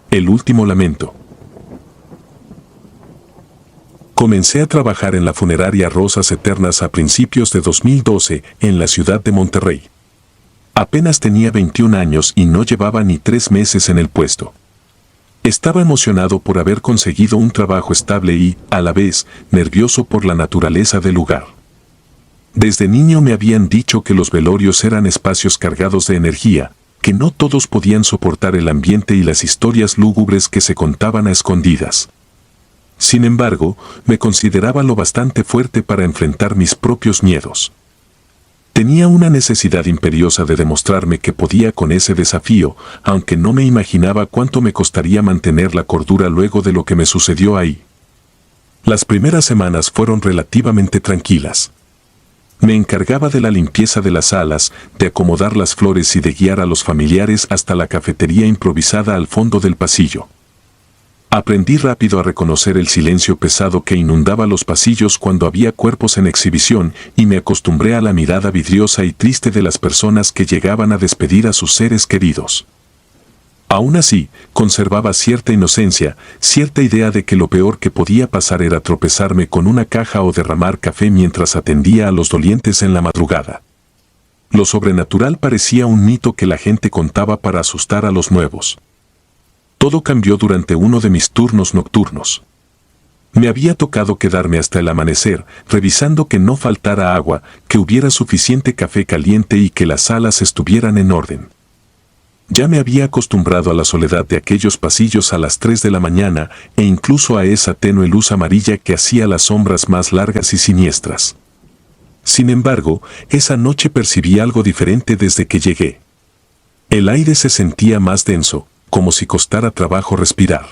El último lamento. Comencé a trabajar en la funeraria Rosas Eternas a principios de 2012 en la ciudad de Monterrey. Apenas tenía 21 años y no llevaba ni 3 meses en el puesto. Estaba emocionado por haber conseguido un trabajo estable y, a la vez, nervioso por la naturaleza del lugar. Desde niño me habían dicho que los velorios eran espacios cargados de energía, que no todos podían soportar el ambiente y las historias lúgubres que se contaban a escondidas. Sin embargo, me consideraba lo bastante fuerte para enfrentar mis propios miedos. Tenía una necesidad imperiosa de demostrarme que podía con ese desafío, aunque no me imaginaba cuánto me costaría mantener la cordura luego de lo que me sucedió ahí. Las primeras semanas fueron relativamente tranquilas. Me encargaba de la limpieza de las salas, de acomodar las flores y de guiar a los familiares hasta la cafetería improvisada al fondo del pasillo. Aprendí rápido a reconocer el silencio pesado que inundaba los pasillos cuando había cuerpos en exhibición y me acostumbré a la mirada vidriosa y triste de las personas que llegaban a despedir a sus seres queridos. Aún así, conservaba cierta inocencia, cierta idea de que lo peor que podía pasar era tropezarme con una caja o derramar café mientras atendía a los dolientes en la madrugada. Lo sobrenatural parecía un mito que la gente contaba para asustar a los nuevos. Todo cambió durante uno de mis turnos nocturnos. Me había tocado quedarme hasta el amanecer, revisando que no faltara agua, que hubiera suficiente café caliente y que las salas estuvieran en orden. Ya me había acostumbrado a la soledad de aquellos pasillos a las 3 de la mañana e incluso a esa tenue luz amarilla que hacía las sombras más largas y siniestras. Sin embargo, esa noche percibí algo diferente desde que llegué. El aire se sentía más denso, como si costara trabajo respirar.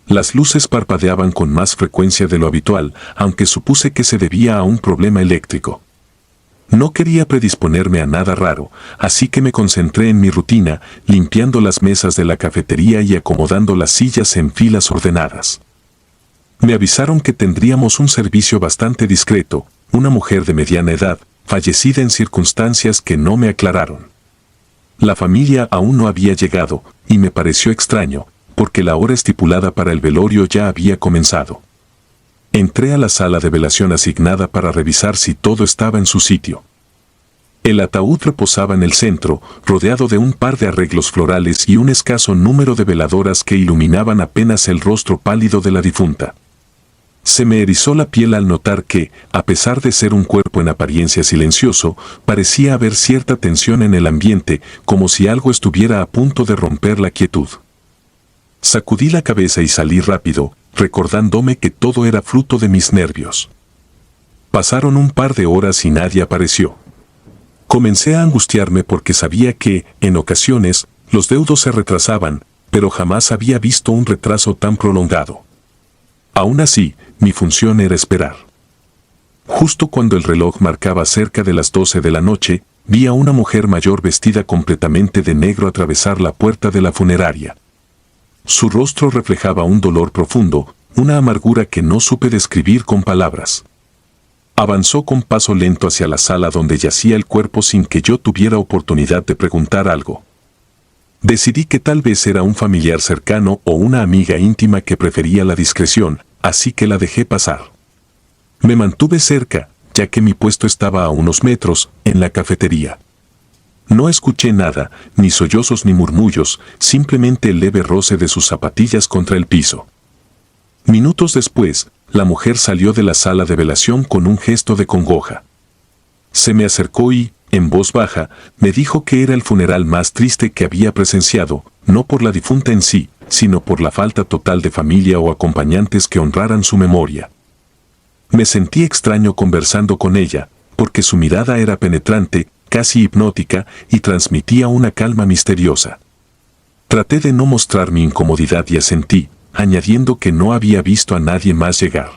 Las luces parpadeaban con más frecuencia de lo habitual, aunque supuse que se debía a un problema eléctrico. No quería predisponerme a nada raro, así que me concentré en mi rutina, limpiando las mesas de la cafetería y acomodando las sillas en filas ordenadas. Me avisaron que tendríamos un servicio bastante discreto, una mujer de mediana edad, fallecida en circunstancias que no me aclararon. La familia aún no había llegado, y me pareció extraño, porque la hora estipulada para el velorio ya había comenzado. Entré a la sala de velación asignada para revisar si todo estaba en su sitio. El ataúd reposaba en el centro, rodeado de un par de arreglos florales y un escaso número de veladoras que iluminaban apenas el rostro pálido de la difunta. Se me erizó la piel al notar que, a pesar de ser un cuerpo en apariencia silencioso, parecía haber cierta tensión en el ambiente, como si algo estuviera a punto de romper la quietud. Sacudí la cabeza y salí rápido, recordándome que todo era fruto de mis nervios. Pasaron un par de horas y nadie apareció. Comencé a angustiarme porque sabía que, en ocasiones, los deudos se retrasaban, pero jamás había visto un retraso tan prolongado. Aún así, mi función era esperar. Justo cuando el reloj marcaba cerca de las 12 de la noche, vi a una mujer mayor vestida completamente de negro atravesar la puerta de la funeraria. Su rostro reflejaba un dolor profundo, una amargura que no supe describir con palabras. Avanzó con paso lento hacia la sala donde yacía el cuerpo sin que yo tuviera oportunidad de preguntar algo. Decidí que tal vez era un familiar cercano o una amiga íntima que prefería la discreción, así que la dejé pasar. Me mantuve cerca, ya que mi puesto estaba a unos metros, en la cafetería. No escuché nada, ni sollozos ni murmullos, simplemente el leve roce de sus zapatillas contra el piso. Minutos después, la mujer salió de la sala de velación con un gesto de congoja. Se me acercó y, en voz baja, me dijo que era el funeral más triste que había presenciado, no por la difunta en sí, sino por la falta total de familia o acompañantes que honraran su memoria. Me sentí extraño conversando con ella, porque su mirada era penetrante, casi hipnótica, y transmitía una calma misteriosa. Traté de no mostrar mi incomodidad y asentí, añadiendo que no había visto a nadie más llegar.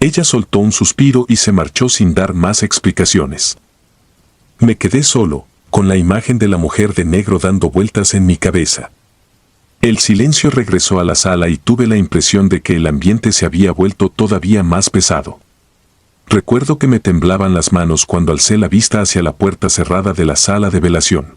Ella soltó un suspiro y se marchó sin dar más explicaciones. Me quedé solo, con la imagen de la mujer de negro dando vueltas en mi cabeza. El silencio regresó a la sala y tuve la impresión de que el ambiente se había vuelto todavía más pesado. Recuerdo que me temblaban las manos cuando alcé la vista hacia la puerta cerrada de la sala de velación.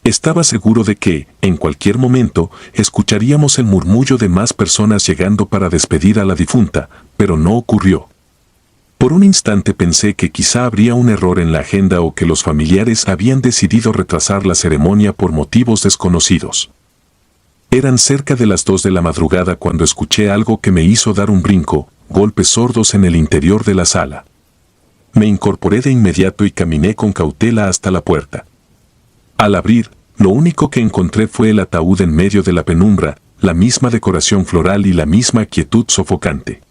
Estaba seguro de que, en cualquier momento, escucharíamos el murmullo de más personas llegando para despedir a la difunta, pero no ocurrió. Por un instante pensé que quizá habría un error en la agenda o que los familiares habían decidido retrasar la ceremonia por motivos desconocidos. Eran cerca de las 2 de la madrugada cuando escuché algo que me hizo dar un brinco, golpes sordos en el interior de la sala. Me incorporé de inmediato y caminé con cautela hasta la puerta. Al abrir, lo único que encontré fue el ataúd en medio de la penumbra, la misma decoración floral y la misma quietud sofocante.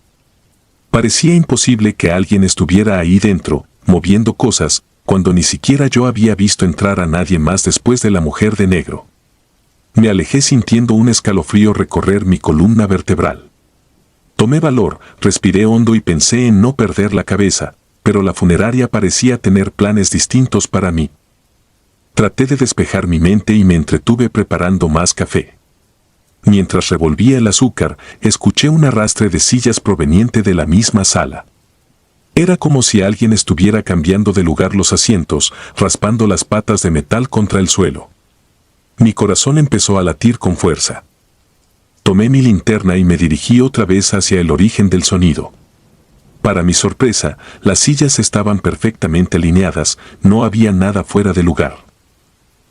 Parecía imposible que alguien estuviera ahí dentro, moviendo cosas, cuando ni siquiera yo había visto entrar a nadie más después de la mujer de negro. Me alejé sintiendo un escalofrío recorrer mi columna vertebral. Tomé valor, respiré hondo y pensé en no perder la cabeza, pero la funeraria parecía tener planes distintos para mí. Traté de despejar mi mente y me entretuve preparando más café. Mientras revolvía el azúcar, escuché un arrastre de sillas proveniente de la misma sala. Era como si alguien estuviera cambiando de lugar los asientos, raspando las patas de metal contra el suelo. Mi corazón empezó a latir con fuerza. Tomé mi linterna y me dirigí otra vez hacia el origen del sonido. Para mi sorpresa, las sillas estaban perfectamente alineadas, no había nada fuera de lugar.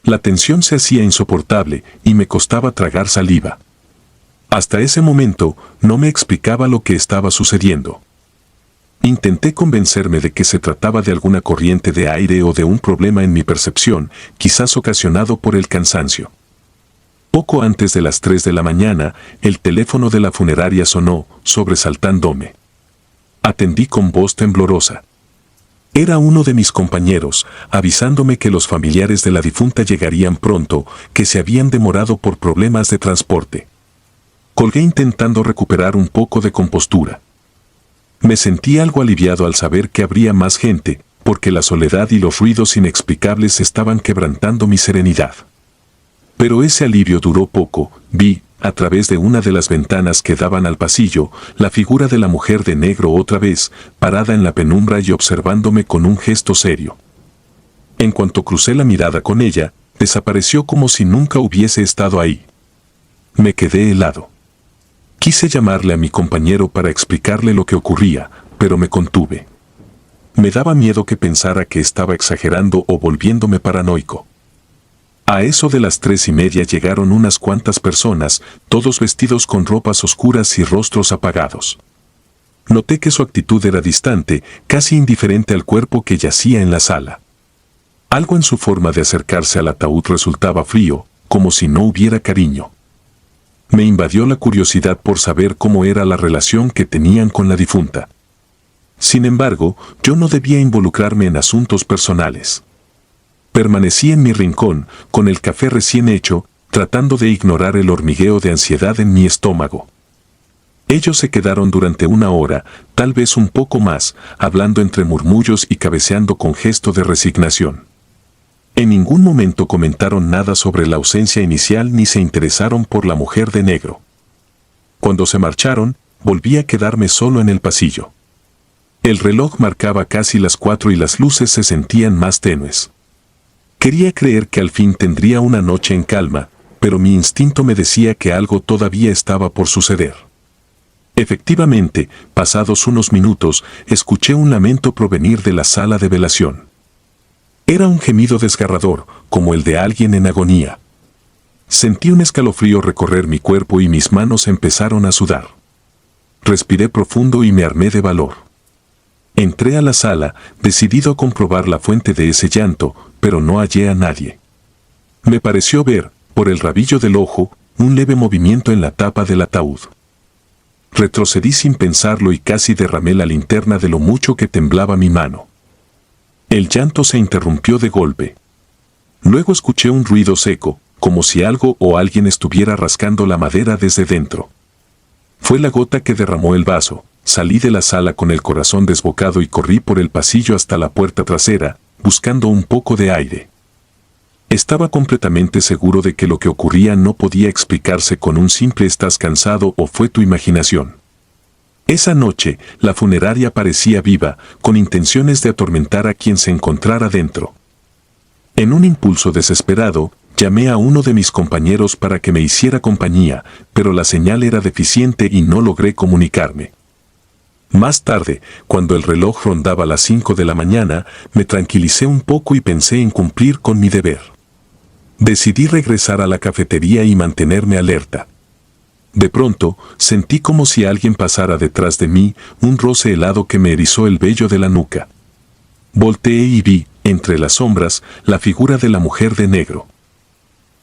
La tensión se hacía insoportable y me costaba tragar saliva. Hasta ese momento, no me explicaba lo que estaba sucediendo. Intenté convencerme de que se trataba de alguna corriente de aire o de un problema en mi percepción, quizás ocasionado por el cansancio. Poco antes de las 3 de la mañana, el teléfono de la funeraria sonó, sobresaltándome. Atendí con voz temblorosa. Era uno de mis compañeros, avisándome que los familiares de la difunta llegarían pronto, que se habían demorado por problemas de transporte. Colgué intentando recuperar un poco de compostura. Me sentí algo aliviado al saber que habría más gente, porque la soledad y los ruidos inexplicables estaban quebrantando mi serenidad. Pero ese alivio duró poco. Vi, a través de una de las ventanas que daban al pasillo, la figura de la mujer de negro otra vez, parada en la penumbra y observándome con un gesto serio. En cuanto crucé la mirada con ella, desapareció como si nunca hubiese estado ahí. Me quedé helado. Quise llamarle a mi compañero para explicarle lo que ocurría, pero me contuve. Me daba miedo que pensara que estaba exagerando o volviéndome paranoico. A eso de las 3:30 llegaron unas cuantas personas, todos vestidos con ropas oscuras y rostros apagados. Noté que su actitud era distante, casi indiferente al cuerpo que yacía en la sala. Algo en su forma de acercarse al ataúd resultaba frío, como si no hubiera cariño. Me invadió la curiosidad por saber cómo era la relación que tenían con la difunta. Sin embargo, yo no debía involucrarme en asuntos personales. Permanecí en mi rincón, con el café recién hecho, tratando de ignorar el hormigueo de ansiedad en mi estómago. Ellos se quedaron durante 1 hora, tal vez un poco más, hablando entre murmullos y cabeceando con gesto de resignación. En ningún momento comentaron nada sobre la ausencia inicial ni se interesaron por la mujer de negro. Cuando se marcharon, volví a quedarme solo en el pasillo. El reloj marcaba casi las 4 y las luces se sentían más tenues. Quería creer que al fin tendría una noche en calma, pero mi instinto me decía que algo todavía estaba por suceder. Efectivamente, pasados unos minutos, escuché un lamento provenir de la sala de velación. Era un gemido desgarrador, como el de alguien en agonía. Sentí un escalofrío recorrer mi cuerpo y mis manos empezaron a sudar. Respiré profundo y me armé de valor. Entré a la sala, decidido a comprobar la fuente de ese llanto, pero no hallé a nadie. Me pareció ver, por el rabillo del ojo, un leve movimiento en la tapa del ataúd. Retrocedí sin pensarlo y casi derramé la linterna de lo mucho que temblaba mi mano. El llanto se interrumpió de golpe. Luego escuché un ruido seco, como si algo o alguien estuviera rascando la madera desde dentro. Fue la gota que derramó el vaso. Salí de la sala con el corazón desbocado y corrí por el pasillo hasta la puerta trasera, buscando un poco de aire. Estaba completamente seguro de que lo que ocurría no podía explicarse con un simple "estás cansado" o "fue tu imaginación". Esa noche, la funeraria parecía viva, con intenciones de atormentar a quien se encontrara dentro. En un impulso desesperado, Llamé a uno de mis compañeros para que me hiciera compañía, pero la señal era deficiente y no logré comunicarme. Más tarde, cuando el reloj rondaba las 5 de la mañana, me tranquilicé un poco y pensé en cumplir con mi deber. Decidí regresar a la cafetería y mantenerme alerta. De pronto, sentí como si alguien pasara detrás de mí, un roce helado que me erizó el vello de la nuca. Volteé y vi, entre las sombras, la figura de la mujer de negro.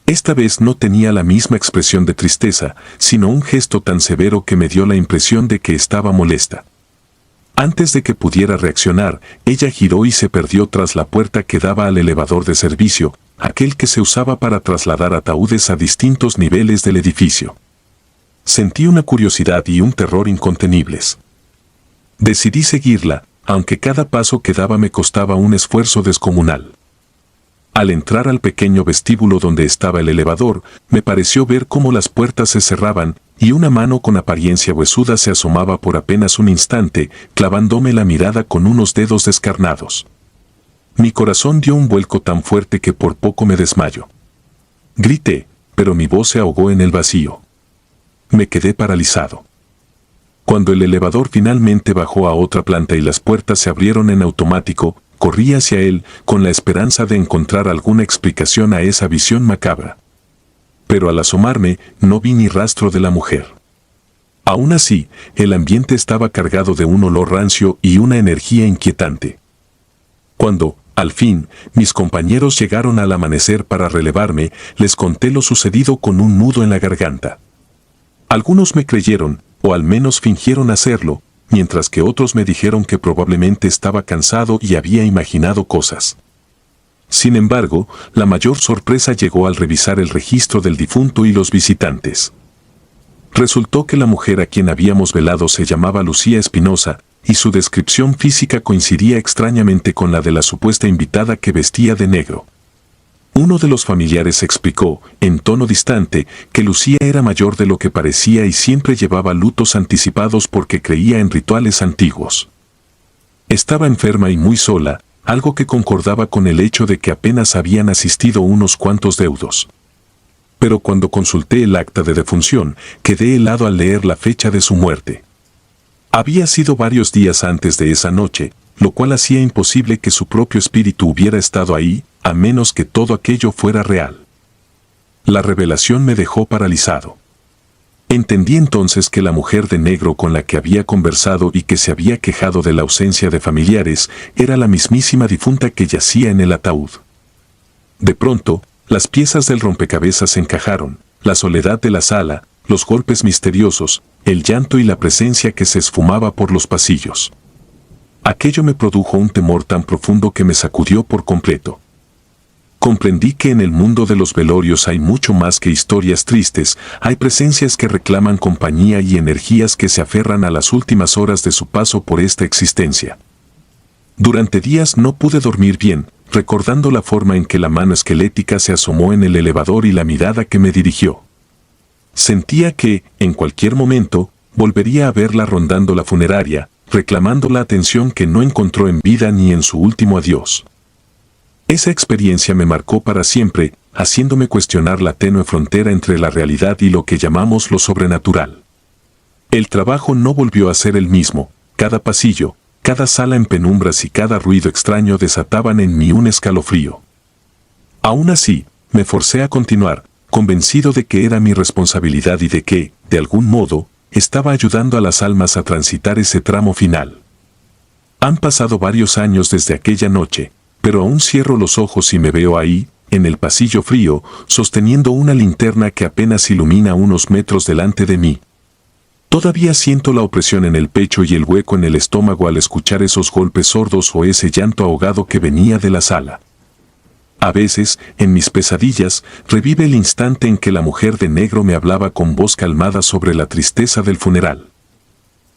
Esta vez no tenía la misma expresión de tristeza, sino un gesto tan severo que me dio la impresión de que estaba molesta. Antes de que pudiera reaccionar, ella giró y se perdió tras la puerta que daba al elevador de servicio, aquel que se usaba para trasladar ataúdes a distintos niveles del edificio. Sentí una curiosidad y un terror incontenibles. Decidí seguirla, aunque cada paso que daba me costaba un esfuerzo descomunal. Al entrar al pequeño vestíbulo donde estaba el elevador, me pareció ver cómo las puertas se cerraban y una mano con apariencia huesuda se asomaba por apenas un instante, clavándome la mirada con unos dedos descarnados. Mi corazón dio un vuelco tan fuerte que por poco me desmayo. Grité, pero mi voz se ahogó en el vacío. Me quedé paralizado. Cuando el elevador finalmente bajó a otra planta y las puertas se abrieron en automático, corrí hacia él con la esperanza de encontrar alguna explicación a esa visión macabra. Pero al asomarme, no vi ni rastro de la mujer. Aún así, el ambiente estaba cargado de un olor rancio y una energía inquietante. Cuando, al fin, mis compañeros llegaron al amanecer para relevarme, les conté lo sucedido con un nudo en la garganta. Algunos me creyeron, o al menos fingieron hacerlo, mientras que otros me dijeron que probablemente estaba cansado y había imaginado cosas. Sin embargo, la mayor sorpresa llegó al revisar el registro del difunto y los visitantes. Resultó que la mujer a quien habíamos velado se llamaba Lucía Espinosa, y su descripción física coincidía extrañamente con la de la supuesta invitada que vestía de negro. Uno de los familiares explicó, en tono distante, que Lucía era mayor de lo que parecía y siempre llevaba lutos anticipados porque creía en rituales antiguos. Estaba enferma y muy sola, algo que concordaba con el hecho de que apenas habían asistido unos cuantos deudos. Pero cuando consulté el acta de defunción, quedé helado al leer la fecha de su muerte. Había sido varios días antes de esa noche, lo cual hacía imposible que su propio espíritu hubiera estado ahí, a menos que todo aquello fuera real. La revelación me dejó paralizado. Entendí entonces que la mujer de negro con la que había conversado y que se había quejado de la ausencia de familiares era la mismísima difunta que yacía en el ataúd. De pronto, las piezas del rompecabezas encajaron, la soledad de la sala, los golpes misteriosos, el llanto y la presencia que se esfumaba por los pasillos. Aquello me produjo un temor tan profundo que me sacudió por completo. Comprendí que en el mundo de los velorios hay mucho más que historias tristes, hay presencias que reclaman compañía y energías que se aferran a las últimas horas de su paso por esta existencia. Durante días no pude dormir bien, recordando la forma en que la mano esquelética se asomó en el elevador y la mirada que me dirigió. Sentía que, en cualquier momento, volvería a verla rondando la funeraria, reclamando la atención que no encontró en vida ni en su último adiós. Esa experiencia me marcó para siempre, haciéndome cuestionar la tenue frontera entre la realidad y lo que llamamos lo sobrenatural. El trabajo no volvió a ser el mismo, cada pasillo, cada sala en penumbras y cada ruido extraño desataban en mí un escalofrío. Aún así, me forcé a continuar, convencido de que era mi responsabilidad y de que, de algún modo, estaba ayudando a las almas a transitar ese tramo final. Han pasado varios años desde aquella noche, pero aún cierro los ojos y me veo ahí, en el pasillo frío, sosteniendo una linterna que apenas ilumina unos metros delante de mí. Todavía siento la opresión en el pecho y el hueco en el estómago al escuchar esos golpes sordos o ese llanto ahogado que venía de la sala. A veces, en mis pesadillas, revive el instante en que la mujer de negro me hablaba con voz calmada sobre la tristeza del funeral.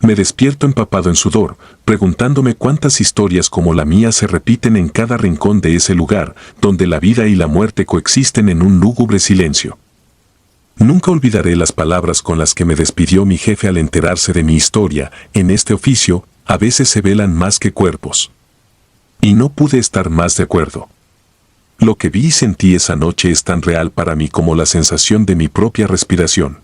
Me despierto empapado en sudor, preguntándome cuántas historias como la mía se repiten en cada rincón de ese lugar, donde la vida y la muerte coexisten en un lúgubre silencio. Nunca olvidaré las palabras con las que me despidió mi jefe al enterarse de mi historia. En este oficio, a veces se velan más que cuerpos. Y no pude estar más de acuerdo. Lo que vi y sentí esa noche es tan real para mí como la sensación de mi propia respiración.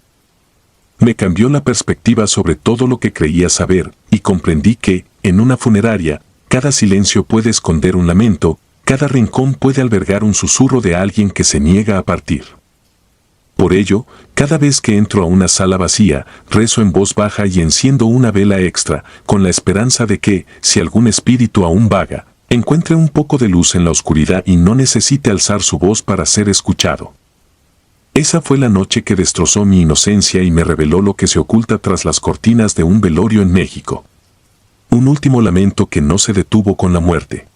Me cambió la perspectiva sobre todo lo que creía saber, y comprendí que, en una funeraria, cada silencio puede esconder un lamento, cada rincón puede albergar un susurro de alguien que se niega a partir. Por ello, cada vez que entro a una sala vacía, rezo en voz baja y enciendo una vela extra, con la esperanza de que, si algún espíritu aún vaga, encuentre un poco de luz en la oscuridad y no necesite alzar su voz para ser escuchado. Esa fue la noche que destrozó mi inocencia y me reveló lo que se oculta tras las cortinas de un velorio en México. Un último lamento que no se detuvo con la muerte.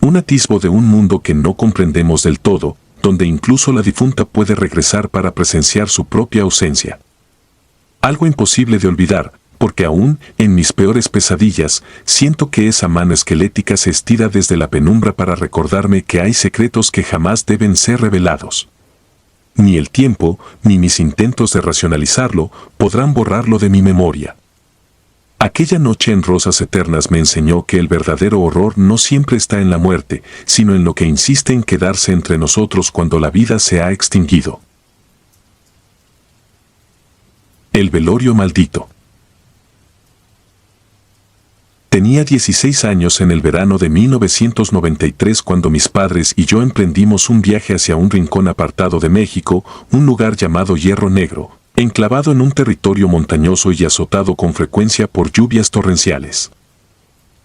Un atisbo de un mundo que no comprendemos del todo, donde incluso la difunta puede regresar para presenciar su propia ausencia. Algo imposible de olvidar, porque aún, en mis peores pesadillas, siento que esa mano esquelética se estira desde la penumbra para recordarme que hay secretos que jamás deben ser revelados. Ni el tiempo, ni mis intentos de racionalizarlo, podrán borrarlo de mi memoria. Aquella noche en Rosas Eternas me enseñó que el verdadero horror no siempre está en la muerte, sino en lo que insiste en quedarse entre nosotros cuando la vida se ha extinguido. El velorio maldito. Tenía 16 años en el verano de 1993 cuando mis padres y yo emprendimos un viaje hacia un rincón apartado de México, un lugar llamado Hierro Negro, enclavado en un territorio montañoso y azotado con frecuencia por lluvias torrenciales.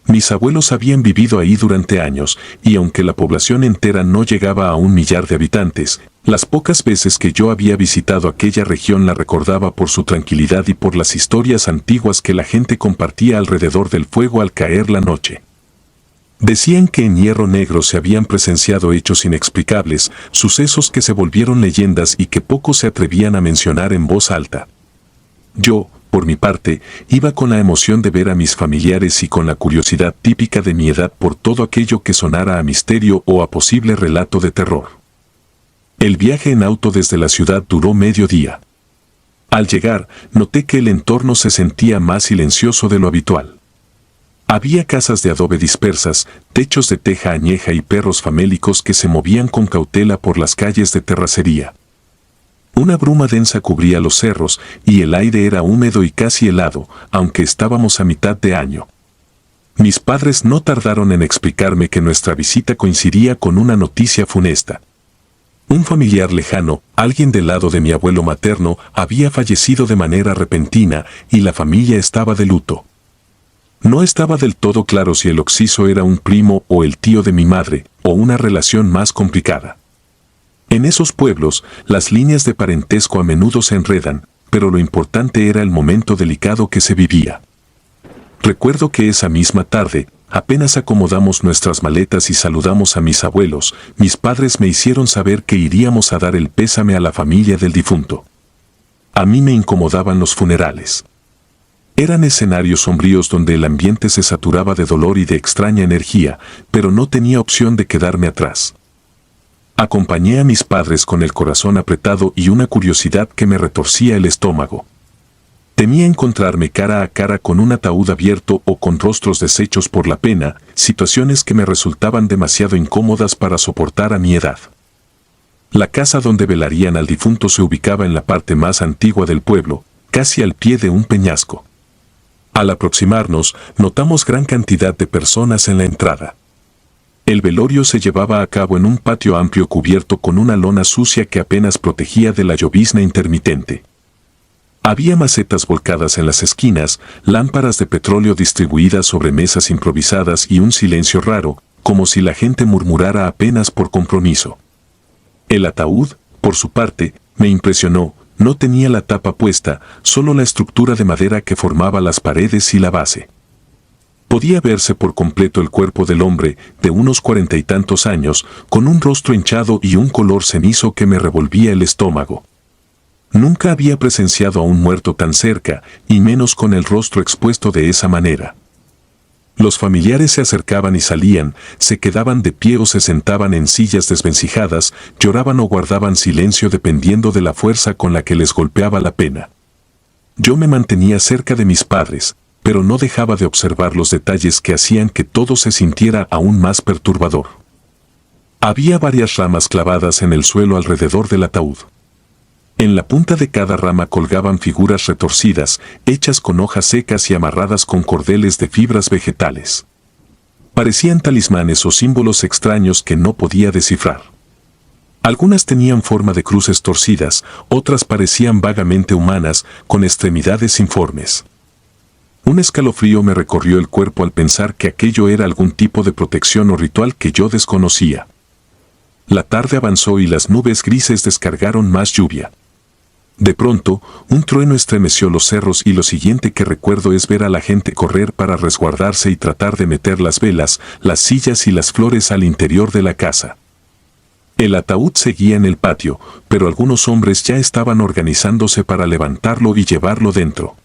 Mis abuelos habían vivido ahí durante años, y aunque la población entera no llegaba a 1 millar de habitantes, las pocas veces que yo había visitado aquella región la recordaba por su tranquilidad y por las historias antiguas que la gente compartía alrededor del fuego al caer la noche. Decían que en Hierro Negro se habían presenciado hechos inexplicables, sucesos que se volvieron leyendas y que pocos se atrevían a mencionar en voz alta. Yo, por mi parte, iba con la emoción de ver a mis familiares y con la curiosidad típica de mi edad por todo aquello que sonara a misterio o a posible relato de terror. El viaje en auto desde la ciudad duró medio día. Al llegar, noté que el entorno se sentía más silencioso de lo habitual. Había casas de adobe dispersas, techos de teja añeja y perros famélicos que se movían con cautela por las calles de terracería. Una bruma densa cubría los cerros y el aire era húmedo y casi helado, aunque estábamos a mitad de año. Mis padres no tardaron en explicarme que nuestra visita coincidía con una noticia funesta. Un familiar lejano, alguien del lado de mi abuelo materno, había fallecido de manera repentina y la familia estaba de luto. No estaba del todo claro si el occiso era un primo o el tío de mi madre, o una relación más complicada. En esos pueblos, las líneas de parentesco a menudo se enredan, pero lo importante era el momento delicado que se vivía. Recuerdo que esa misma tarde, apenas acomodamos nuestras maletas y saludamos a mis abuelos, mis padres me hicieron saber que iríamos a dar el pésame a la familia del difunto. A mí me incomodaban los funerales. Eran escenarios sombríos donde el ambiente se saturaba de dolor y de extraña energía, pero no tenía opción de quedarme atrás. Acompañé a mis padres con el corazón apretado y una curiosidad que me retorcía el estómago. Temía encontrarme cara a cara con un ataúd abierto o con rostros deshechos por la pena, situaciones que me resultaban demasiado incómodas para soportar a mi edad. La casa donde velarían al difunto se ubicaba en la parte más antigua del pueblo, casi al pie de un peñasco. Al aproximarnos, notamos gran cantidad de personas en la entrada. El velorio se llevaba a cabo en un patio amplio cubierto con una lona sucia que apenas protegía de la llovizna intermitente. Había macetas volcadas en las esquinas, lámparas de petróleo distribuidas sobre mesas improvisadas y un silencio raro, como si la gente murmurara apenas por compromiso. El ataúd, por su parte, me impresionó. No tenía la tapa puesta, solo la estructura de madera que formaba las paredes y la base. Podía verse por completo el cuerpo del hombre, de unos 40 y tantos años, con un rostro hinchado y un color cenizo que me revolvía el estómago. Nunca había presenciado a un muerto tan cerca, y menos con el rostro expuesto de esa manera. Los familiares se acercaban y salían, se quedaban de pie o se sentaban en sillas desvencijadas, lloraban o guardaban silencio dependiendo de la fuerza con la que les golpeaba la pena. Yo me mantenía cerca de mis padres, pero no dejaba de observar los detalles que hacían que todo se sintiera aún más perturbador. Había varias ramas clavadas en el suelo alrededor del ataúd. En la punta de cada rama colgaban figuras retorcidas, hechas con hojas secas y amarradas con cordeles de fibras vegetales. Parecían talismanes o símbolos extraños que no podía descifrar. Algunas tenían forma de cruces torcidas, otras parecían vagamente humanas, con extremidades informes. Un escalofrío me recorrió el cuerpo al pensar que aquello era algún tipo de protección o ritual que yo desconocía. La tarde avanzó y las nubes grises descargaron más lluvia. De pronto, un trueno estremeció los cerros y lo siguiente que recuerdo es ver a la gente correr para resguardarse y tratar de meter las velas, las sillas y las flores al interior de la casa. El ataúd seguía en el patio, pero algunos hombres ya estaban organizándose para levantarlo y llevarlo dentro.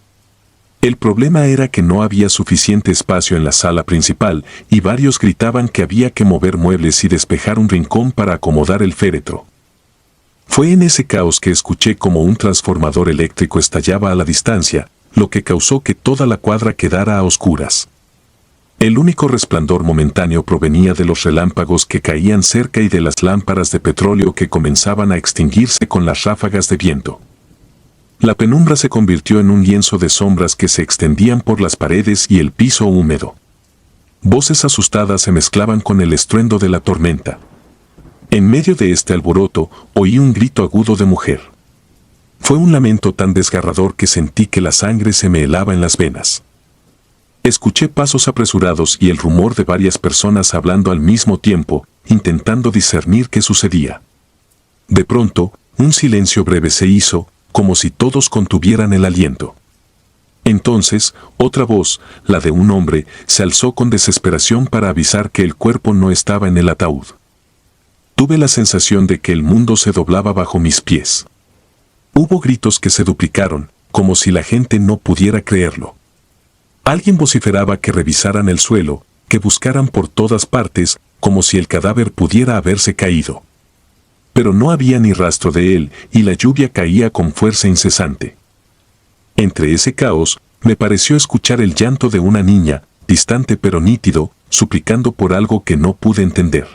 El problema era que no había suficiente espacio en la sala principal y varios gritaban que había que mover muebles y despejar un rincón para acomodar el féretro. Fue en ese caos que escuché como un transformador eléctrico estallaba a la distancia, lo que causó que toda la cuadra quedara a oscuras. El único resplandor momentáneo provenía de los relámpagos que caían cerca y de las lámparas de petróleo que comenzaban a extinguirse con las ráfagas de viento. La penumbra se convirtió en un lienzo de sombras que se extendían por las paredes y el piso húmedo. Voces asustadas se mezclaban con el estruendo de la tormenta. En medio de este alboroto, oí un grito agudo de mujer. Fue un lamento tan desgarrador que sentí que la sangre se me helaba en las venas. Escuché pasos apresurados y el rumor de varias personas hablando al mismo tiempo, intentando discernir qué sucedía. De pronto, un silencio breve se hizo, como si todos contuvieran el aliento. Entonces, otra voz, la de un hombre, se alzó con desesperación para avisar que el cuerpo no estaba en el ataúd. Tuve la sensación de que el mundo se doblaba bajo mis pies. Hubo gritos que se duplicaron, como si la gente no pudiera creerlo. Alguien vociferaba que revisaran el suelo, que buscaran por todas partes, como si el cadáver pudiera haberse caído. Pero no había ni rastro de él, y la lluvia caía con fuerza incesante. Entre ese caos, me pareció escuchar el llanto de una niña, distante pero nítido, suplicando por algo que no pude entender.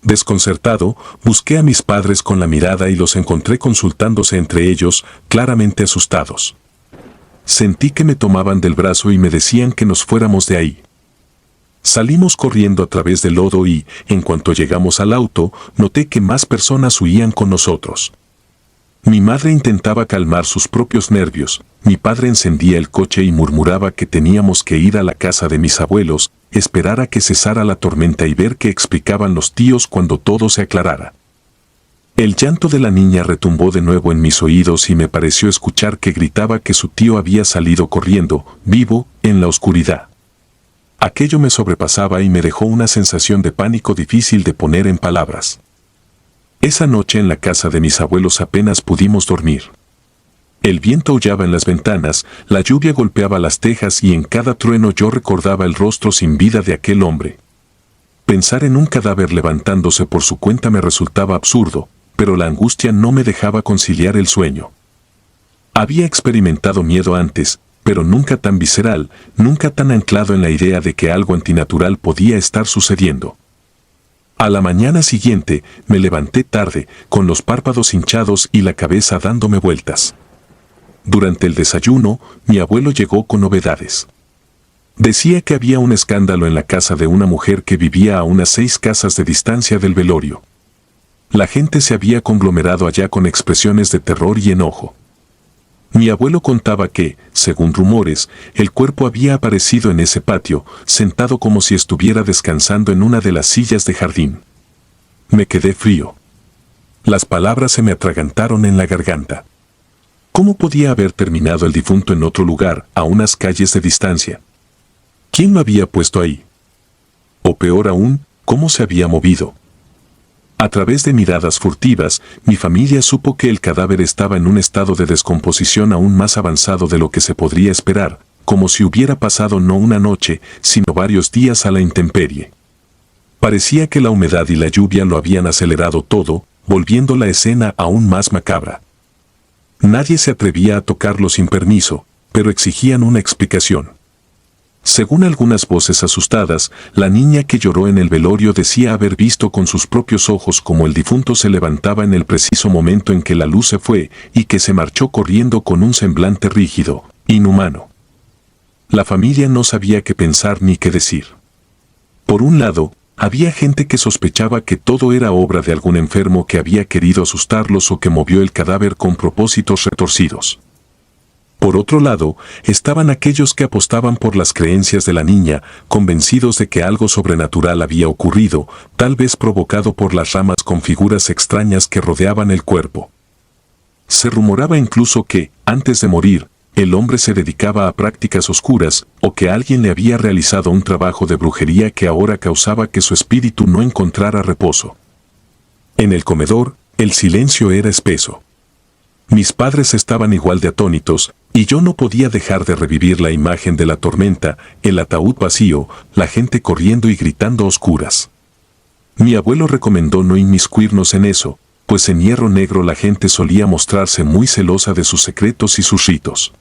Desconcertado, busqué a mis padres con la mirada y los encontré consultándose entre ellos, claramente asustados. Sentí que me tomaban del brazo y me decían que nos fuéramos de ahí. Salimos corriendo a través del lodo y, en cuanto llegamos al auto, noté que más personas huían con nosotros. Mi madre intentaba calmar sus propios nervios, mi padre encendía el coche y murmuraba que teníamos que ir a la casa de mis abuelos, esperar a que cesara la tormenta y ver qué explicaban los tíos cuando todo se aclarara. El llanto de la niña retumbó de nuevo en mis oídos y me pareció escuchar que gritaba que su tío había salido corriendo, vivo, en la oscuridad. Aquello me sobrepasaba y me dejó una sensación de pánico difícil de poner en palabras. Esa noche en la casa de mis abuelos apenas pudimos dormir. El viento aullaba en las ventanas, la lluvia golpeaba las tejas y en cada trueno yo recordaba el rostro sin vida de aquel hombre. Pensar en un cadáver levantándose por su cuenta me resultaba absurdo, pero la angustia no me dejaba conciliar el sueño. Había experimentado miedo antes, pero nunca tan visceral, nunca tan anclado en la idea de que algo antinatural podía estar sucediendo. A la mañana siguiente, me levanté tarde, con los párpados hinchados y la cabeza dándome vueltas. Durante el desayuno, mi abuelo llegó con novedades. Decía que había un escándalo en la casa de una mujer que vivía a unas 6 casas de distancia del velorio. La gente se había conglomerado allá con expresiones de terror y enojo. Mi abuelo contaba que, según rumores, el cuerpo había aparecido en ese patio, sentado como si estuviera descansando en una de las sillas de jardín. Me quedé frío. Las palabras se me atragantaron en la garganta. ¿Cómo podía haber terminado el difunto en otro lugar, a unas calles de distancia? ¿Quién lo había puesto ahí? O peor aún, ¿cómo se había movido? A través de miradas furtivas, mi familia supo que el cadáver estaba en un estado de descomposición aún más avanzado de lo que se podría esperar, como si hubiera pasado no una noche, sino varios días a la intemperie. Parecía que la humedad y la lluvia lo habían acelerado todo, volviendo la escena aún más macabra. Nadie se atrevía a tocarlo sin permiso, pero exigían una explicación. Según algunas voces asustadas, la niña que lloró en el velorio decía haber visto con sus propios ojos cómo el difunto se levantaba en el preciso momento en que la luz se fue y que se marchó corriendo con un semblante rígido, inhumano. La familia no sabía qué pensar ni qué decir. Por un lado, había gente que sospechaba que todo era obra de algún enfermo que había querido asustarlos o que movió el cadáver con propósitos retorcidos. Por otro lado, estaban aquellos que apostaban por las creencias de la niña, convencidos de que algo sobrenatural había ocurrido, tal vez provocado por las ramas con figuras extrañas que rodeaban el cuerpo. Se rumoraba incluso que, antes de morir, el hombre se dedicaba a prácticas oscuras o que alguien le había realizado un trabajo de brujería que ahora causaba que su espíritu no encontrara reposo. En el comedor, el silencio era espeso. Mis padres estaban igual de atónitos, y yo no podía dejar de revivir la imagen de la tormenta, el ataúd vacío, la gente corriendo y gritando a oscuras. Mi abuelo recomendó no inmiscuirnos en eso, pues en Hierro Negro la gente solía mostrarse muy celosa de sus secretos y sus ritos.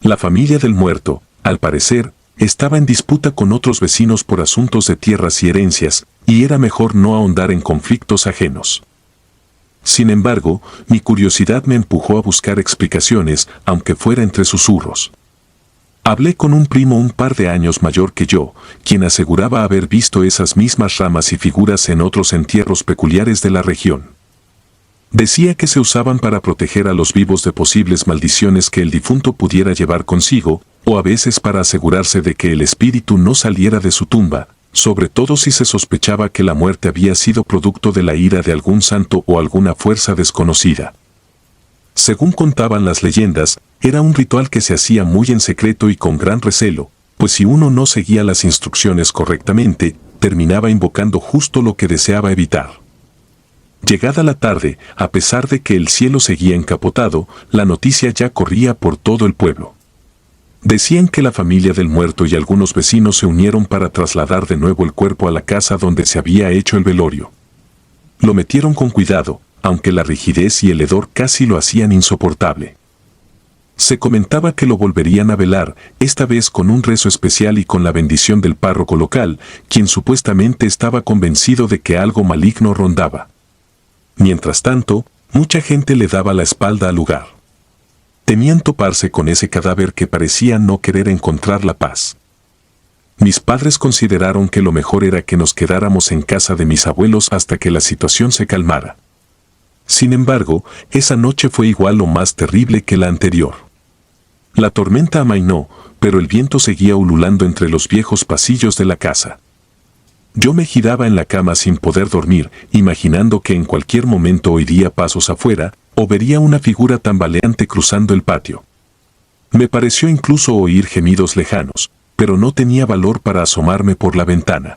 La familia del muerto, al parecer, estaba en disputa con otros vecinos por asuntos de tierras y herencias, y era mejor no ahondar en conflictos ajenos. Sin embargo, mi curiosidad me empujó a buscar explicaciones, aunque fuera entre susurros. Hablé con un primo un par de años mayor que yo, quien aseguraba haber visto esas mismas ramas y figuras en otros entierros peculiares de la región. Decía que se usaban para proteger a los vivos de posibles maldiciones que el difunto pudiera llevar consigo, o a veces para asegurarse de que el espíritu no saliera de su tumba, sobre todo si se sospechaba que la muerte había sido producto de la ira de algún santo o alguna fuerza desconocida. Según contaban las leyendas, era un ritual que se hacía muy en secreto y con gran recelo, pues si uno no seguía las instrucciones correctamente, terminaba invocando justo lo que deseaba evitar. Llegada la tarde, a pesar de que el cielo seguía encapotado, la noticia ya corría por todo el pueblo. Decían que la familia del muerto y algunos vecinos se unieron para trasladar de nuevo el cuerpo a la casa donde se había hecho el velorio. Lo metieron con cuidado, aunque la rigidez y el hedor casi lo hacían insoportable. Se comentaba que lo volverían a velar, esta vez con un rezo especial y con la bendición del párroco local, quien supuestamente estaba convencido de que algo maligno rondaba. Mientras tanto, mucha gente le daba la espalda al lugar. Temían toparse con ese cadáver que parecía no querer encontrar la paz. Mis padres consideraron que lo mejor era que nos quedáramos en casa de mis abuelos hasta que la situación se calmara. Sin embargo, esa noche fue igual o más terrible que la anterior. La tormenta amainó, pero el viento seguía ululando entre los viejos pasillos de la casa. Yo me giraba en la cama sin poder dormir, imaginando que en cualquier momento oiría pasos afuera, o vería una figura tambaleante cruzando el patio. Me pareció incluso oír gemidos lejanos, pero no tenía valor para asomarme por la ventana.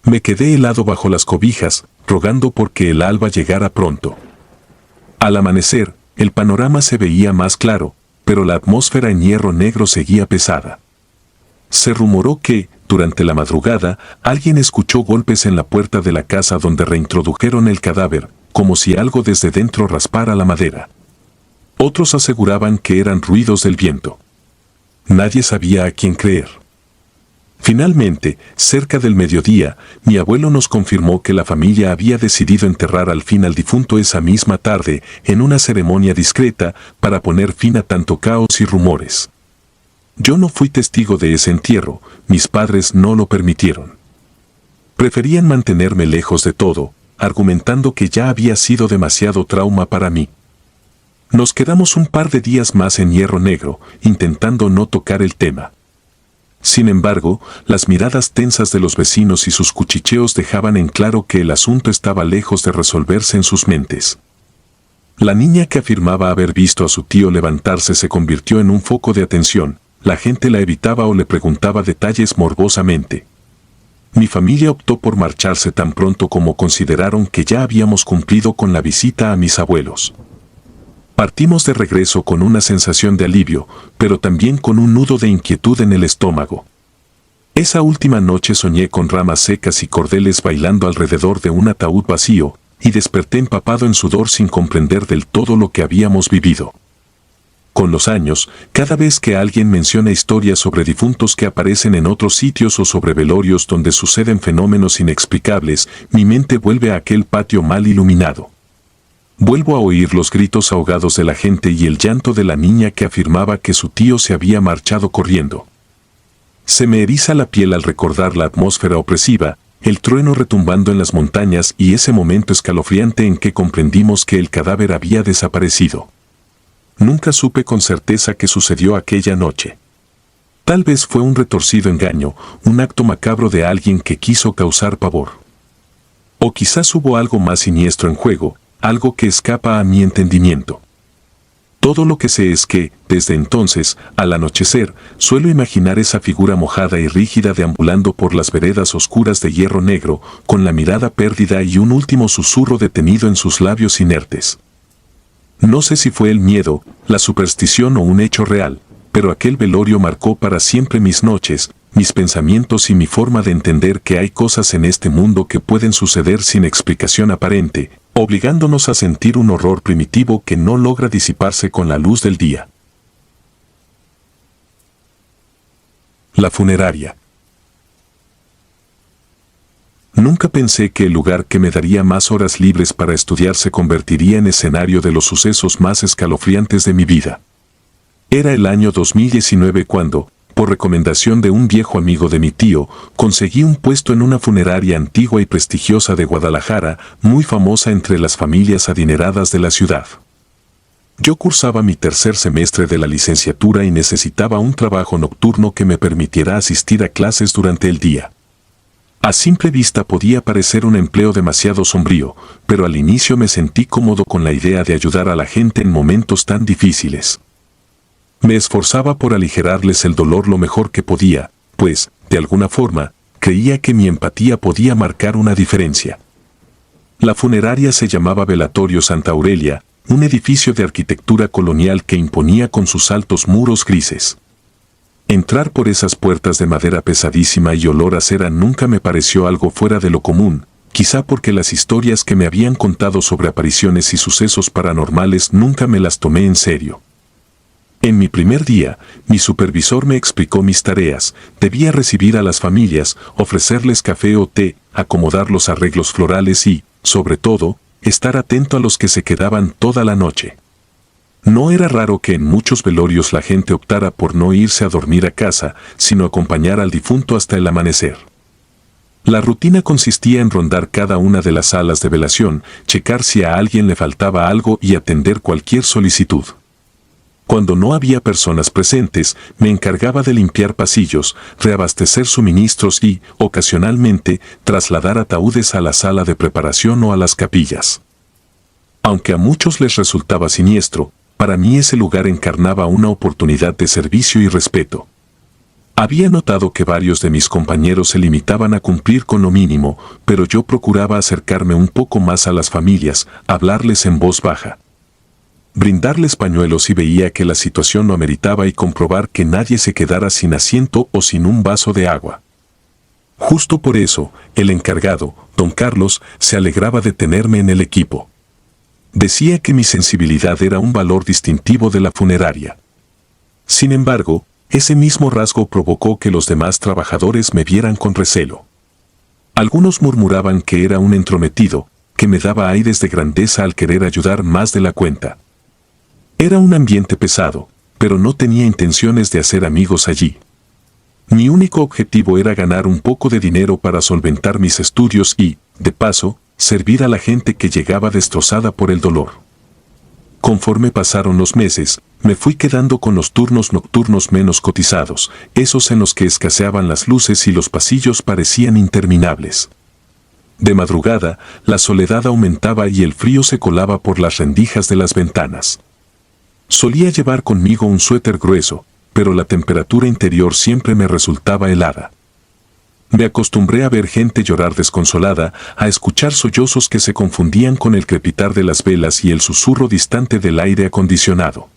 Me quedé helado bajo las cobijas, rogando porque el alba llegara pronto. Al amanecer, el panorama se veía más claro, pero la atmósfera en Hierro Negro seguía pesada. Se rumoró que, durante la madrugada, alguien escuchó golpes en la puerta de la casa donde reintrodujeron el cadáver, como si algo desde dentro raspara la madera. Otros aseguraban que eran ruidos del viento. Nadie sabía a quién creer. Finalmente, cerca del mediodía, mi abuelo nos confirmó que la familia había decidido enterrar al fin al difunto esa misma tarde, en una ceremonia discreta, para poner fin a tanto caos y rumores. Yo no fui testigo de ese entierro, mis padres no lo permitieron. Preferían mantenerme lejos de todo, argumentando que ya había sido demasiado trauma para mí. Nos quedamos un par de días más en Hierro Negro, intentando no tocar el tema. Sin embargo, las miradas tensas de los vecinos y sus cuchicheos dejaban en claro que el asunto estaba lejos de resolverse en sus mentes. La niña que afirmaba haber visto a su tío levantarse se convirtió en un foco de atención. La gente la evitaba o le preguntaba detalles morbosamente. Mi familia optó por marcharse tan pronto como consideraron que ya habíamos cumplido con la visita a mis abuelos. Partimos de regreso con una sensación de alivio, pero también con un nudo de inquietud en el estómago. Esa última noche soñé con ramas secas y cordeles bailando alrededor de un ataúd vacío, y desperté empapado en sudor sin comprender del todo lo que habíamos vivido. Con los años, cada vez que alguien menciona historias sobre difuntos que aparecen en otros sitios o sobre velorios donde suceden fenómenos inexplicables, mi mente vuelve a aquel patio mal iluminado. Vuelvo a oír los gritos ahogados de la gente y el llanto de la niña que afirmaba que su tío se había marchado corriendo. Se me eriza la piel al recordar la atmósfera opresiva, el trueno retumbando en las montañas y ese momento escalofriante en que comprendimos que el cadáver había desaparecido. Nunca supe con certeza qué sucedió aquella noche. Tal vez fue un retorcido engaño, un acto macabro de alguien que quiso causar pavor. O quizás hubo algo más siniestro en juego, algo que escapa a mi entendimiento. Todo lo que sé es que, desde entonces, al anochecer, suelo imaginar esa figura mojada y rígida deambulando por las veredas oscuras de hierro negro, con la mirada perdida y un último susurro detenido en sus labios inertes. No sé si fue el miedo, la superstición o un hecho real, pero aquel velorio marcó para siempre mis noches, mis pensamientos y mi forma de entender que hay cosas en este mundo que pueden suceder sin explicación aparente, obligándonos a sentir un horror primitivo que no logra disiparse con la luz del día. La funeraria. Nunca pensé que el lugar que me daría más horas libres para estudiar se convertiría en escenario de los sucesos más escalofriantes de mi vida. Era el año 2019 cuando, por recomendación de un viejo amigo de mi tío, conseguí un puesto en una funeraria antigua y prestigiosa de Guadalajara, muy famosa entre las familias adineradas de la ciudad. Yo cursaba mi tercer semestre de la licenciatura y necesitaba un trabajo nocturno que me permitiera asistir a clases durante el día. A simple vista podía parecer un empleo demasiado sombrío, pero al inicio me sentí cómodo con la idea de ayudar a la gente en momentos tan difíciles. Me esforzaba por aligerarles el dolor lo mejor que podía, pues, de alguna forma, creía que mi empatía podía marcar una diferencia. La funeraria se llamaba Velatorio Santa Aurelia, un edificio de arquitectura colonial que imponía con sus altos muros grises. Entrar por esas puertas de madera pesadísima y olor a cera nunca me pareció algo fuera de lo común, quizá porque las historias que me habían contado sobre apariciones y sucesos paranormales nunca me las tomé en serio. En mi primer día, mi supervisor me explicó mis tareas. Debía recibir a las familias, ofrecerles café o té, acomodar los arreglos florales y, sobre todo, estar atento a los que se quedaban toda la noche. No era raro que en muchos velorios la gente optara por no irse a dormir a casa, sino acompañar al difunto hasta el amanecer. La rutina consistía en rondar cada una de las salas de velación, checar si a alguien le faltaba algo y atender cualquier solicitud. Cuando no había personas presentes, me encargaba de limpiar pasillos, reabastecer suministros y, ocasionalmente, trasladar ataúdes a la sala de preparación o a las capillas. Aunque a muchos les resultaba siniestro, para mí ese lugar encarnaba una oportunidad de servicio y respeto. Había notado que varios de mis compañeros se limitaban a cumplir con lo mínimo, pero yo procuraba acercarme un poco más a las familias, hablarles en voz baja, brindarles pañuelos si veía que la situación lo ameritaba y comprobar que nadie se quedara sin asiento o sin un vaso de agua. Justo por eso, el encargado, don Carlos, se alegraba de tenerme en el equipo. Decía que mi sensibilidad era un valor distintivo de la funeraria. Sin embargo, ese mismo rasgo provocó que los demás trabajadores me vieran con recelo. Algunos murmuraban que era un entrometido, que me daba aires de grandeza al querer ayudar más de la cuenta. Era un ambiente pesado, pero no tenía intenciones de hacer amigos allí. Mi único objetivo era ganar un poco de dinero para solventar mis estudios y, de paso, servir a la gente que llegaba destrozada por el dolor. Conforme pasaron los meses, me fui quedando con los turnos nocturnos menos cotizados, esos en los que escaseaban las luces y los pasillos parecían interminables. De madrugada, la soledad aumentaba y el frío se colaba por las rendijas de las ventanas. Solía llevar conmigo un suéter grueso, pero la temperatura interior siempre me resultaba helada. Me acostumbré a ver gente llorar desconsolada, a escuchar sollozos que se confundían con el crepitar de las velas y el susurro distante del aire acondicionado.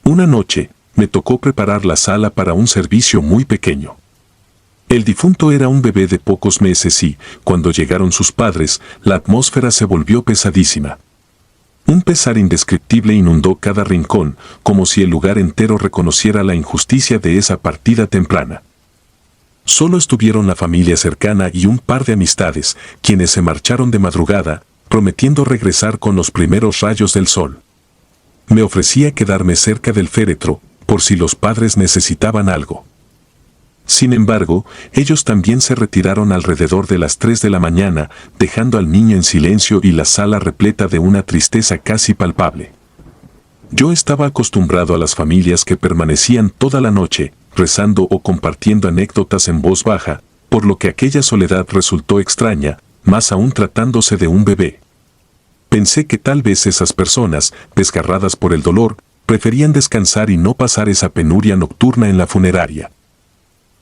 Una noche, me tocó preparar la sala para un servicio muy pequeño. El difunto era un bebé de pocos meses y, cuando llegaron sus padres, la atmósfera se volvió pesadísima. Un pesar indescriptible inundó cada rincón, como si el lugar entero reconociera la injusticia de esa partida temprana. Solo estuvieron la familia cercana y un par de amistades, quienes se marcharon de madrugada, prometiendo regresar con los primeros rayos del sol. Me ofrecía quedarme cerca del féretro, por si los padres necesitaban algo. Sin embargo, ellos también se retiraron alrededor de las 3 de la mañana, dejando al niño en silencio y la sala repleta de una tristeza casi palpable. Yo estaba acostumbrado a las familias que permanecían toda la noche, rezando o compartiendo anécdotas en voz baja, por lo que aquella soledad resultó extraña, más aún tratándose de un bebé. Pensé que tal vez esas personas, desgarradas por el dolor, preferían descansar y no pasar esa penuria nocturna en la funeraria.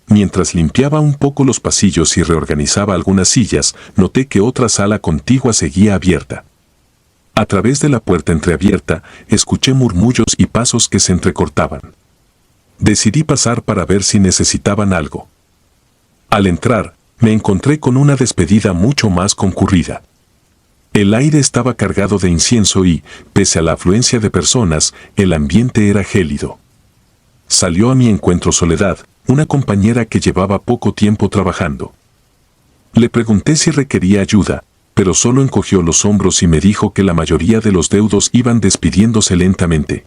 Mientras limpiaba un poco los pasillos y reorganizaba algunas sillas, noté que otra sala contigua seguía abierta. A través de la puerta entreabierta, escuché murmullos y pasos que se entrecortaban. Decidí pasar para ver si necesitaban algo. Al entrar, me encontré con una despedida mucho más concurrida. El aire estaba cargado de incienso y, pese a la afluencia de personas, el ambiente era gélido. Salió a mi encuentro Soledad, una compañera que llevaba poco tiempo trabajando. Le pregunté si requería ayuda, pero solo encogió los hombros y me dijo que la mayoría de los deudos iban despidiéndose lentamente.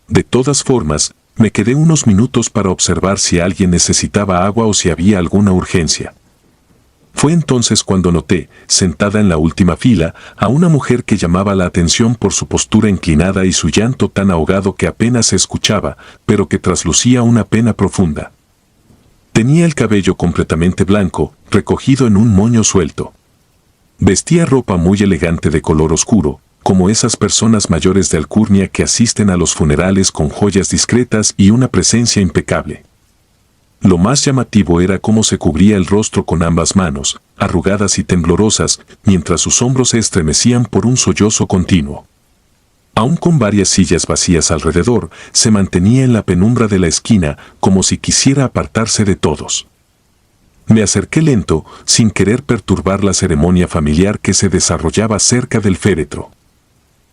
De todas formas, me quedé unos minutos para observar si alguien necesitaba agua o si había alguna urgencia. Fue entonces cuando noté, sentada en la última fila, a una mujer que llamaba la atención por su postura inclinada y su llanto tan ahogado que apenas se escuchaba, pero que traslucía una pena profunda. Tenía el cabello completamente blanco, recogido en un moño suelto. Vestía ropa muy elegante de color oscuro, como esas personas mayores de alcurnia que asisten a los funerales con joyas discretas y una presencia impecable. Lo más llamativo era cómo se cubría el rostro con ambas manos, arrugadas y temblorosas, mientras sus hombros se estremecían por un sollozo continuo. Aún con varias sillas vacías alrededor, se mantenía en la penumbra de la esquina, como si quisiera apartarse de todos. Me acerqué lento, sin querer perturbar la ceremonia familiar que se desarrollaba cerca del féretro.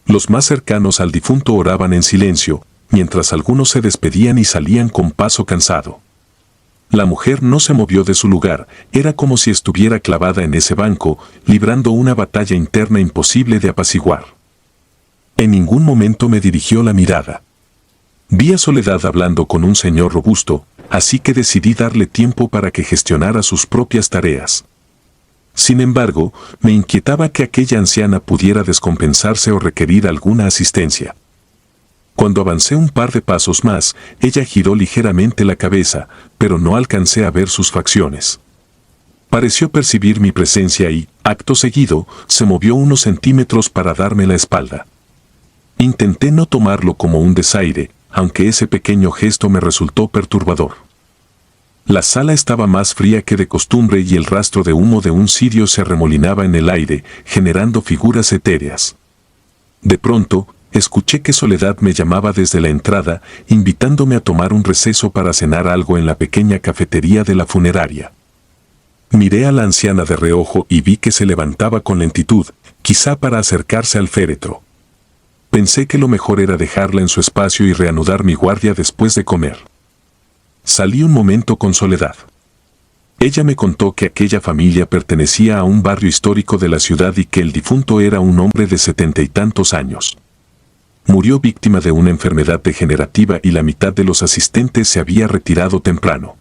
Los más cercanos al difunto oraban en silencio, mientras algunos se despedían y salían con paso cansado. La mujer no se movió de su lugar, era como si estuviera clavada en ese banco, librando una batalla interna imposible de apaciguar. En ningún momento me dirigió la mirada. Vi a Soledad hablando con un señor robusto, así que decidí darle tiempo para que gestionara sus propias tareas. Sin embargo, me inquietaba que aquella anciana pudiera descompensarse o requerir alguna asistencia. Cuando avancé un par de pasos más, ella giró ligeramente la cabeza, pero no alcancé a ver sus facciones. Pareció percibir mi presencia y, acto seguido, se movió unos centímetros para darme la espalda. Intenté no tomarlo como un desaire, aunque ese pequeño gesto me resultó perturbador. La sala estaba más fría que de costumbre y el rastro de humo de un cirio se arremolinaba en el aire, generando figuras etéreas. De pronto, escuché que Soledad me llamaba desde la entrada, invitándome a tomar un receso para cenar algo en la pequeña cafetería de la funeraria. Miré a la anciana de reojo y vi que se levantaba con lentitud, quizá para acercarse al féretro. Pensé que lo mejor era dejarla en su espacio y reanudar mi guardia después de comer. Salí un momento con Soledad. Ella me contó que aquella familia pertenecía a un barrio histórico de la ciudad y que el difunto era un hombre de 70 y tantos años. Murió víctima de una enfermedad degenerativa y la mitad de los asistentes se había retirado temprano.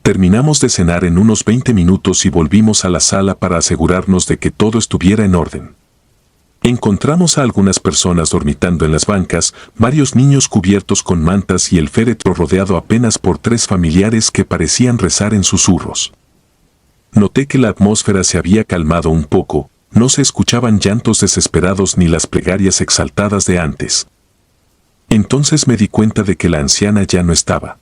Terminamos de cenar en unos 20 minutos y volvimos a la sala para asegurarnos de que todo estuviera en orden. Encontramos a algunas personas dormitando en las bancas, varios niños cubiertos con mantas y el féretro rodeado apenas por 3 familiares que parecían rezar en susurros. Noté que la atmósfera se había calmado un poco, no se escuchaban llantos desesperados ni las plegarias exaltadas de antes. Entonces me di cuenta de que la anciana ya no estaba.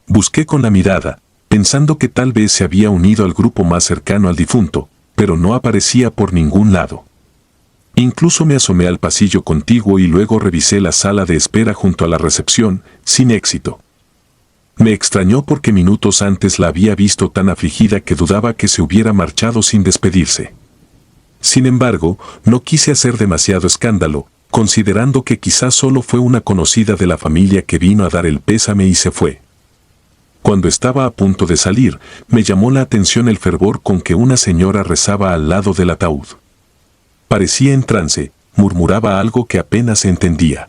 Busqué con la mirada, pensando que tal vez se había unido al grupo más cercano al difunto, pero no aparecía por ningún lado. Incluso me asomé al pasillo contiguo y luego revisé la sala de espera junto a la recepción, sin éxito. Me extrañó porque minutos antes la había visto tan afligida que dudaba que se hubiera marchado sin despedirse. Sin embargo, no quise hacer demasiado escándalo, considerando que quizás solo fue una conocida de la familia que vino a dar el pésame y se fue. Cuando estaba a punto de salir, me llamó la atención el fervor con que una señora rezaba al lado del ataúd. Parecía en trance, murmuraba algo que apenas se entendía.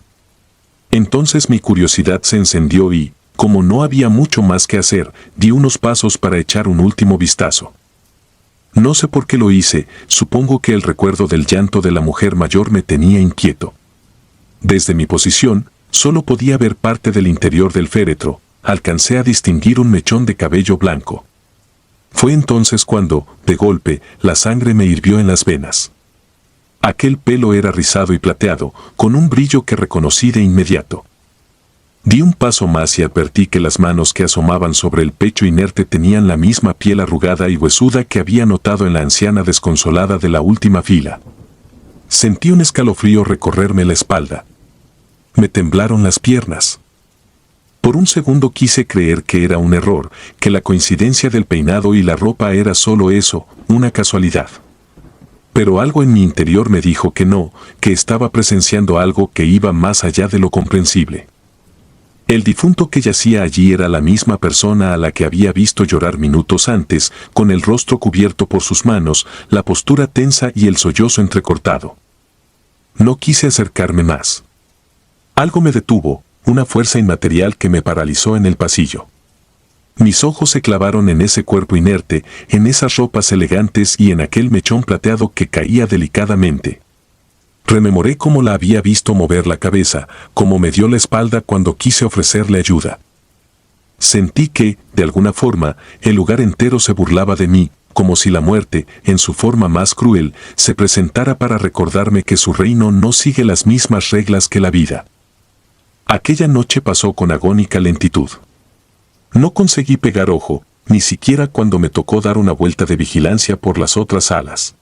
Entonces mi curiosidad se encendió y, como no había mucho más que hacer, di unos pasos para echar un último vistazo. No sé por qué lo hice, supongo que el recuerdo del llanto de la mujer mayor me tenía inquieto. Desde mi posición, solo podía ver parte del interior del féretro, alcancé a distinguir un mechón de cabello blanco. Fue entonces cuando, de golpe, la sangre me hirvió en las venas. Aquel pelo era rizado y plateado, con un brillo que reconocí de inmediato. Di un paso más y advertí que las manos que asomaban sobre el pecho inerte tenían la misma piel arrugada y huesuda que había notado en la anciana desconsolada de la última fila. Sentí un escalofrío recorrerme la espalda. Me temblaron las piernas. Por un segundo quise creer que era un error, que la coincidencia del peinado y la ropa era solo eso, una casualidad. Pero algo en mi interior me dijo que no, que estaba presenciando algo que iba más allá de lo comprensible. El difunto que yacía allí era la misma persona a la que había visto llorar minutos antes, con el rostro cubierto por sus manos, la postura tensa y el sollozo entrecortado. No quise acercarme más. Algo me detuvo, una fuerza inmaterial que me paralizó en el pasillo. Mis ojos se clavaron en ese cuerpo inerte, en esas ropas elegantes y en aquel mechón plateado que caía delicadamente. Rememoré cómo la había visto mover la cabeza, cómo me dio la espalda cuando quise ofrecerle ayuda. Sentí que, de alguna forma, el lugar entero se burlaba de mí, como si la muerte, en su forma más cruel, se presentara para recordarme que su reino no sigue las mismas reglas que la vida. Aquella noche pasó con agónica lentitud. No conseguí pegar ojo, ni siquiera cuando me tocó dar una vuelta de vigilancia por las otras salas.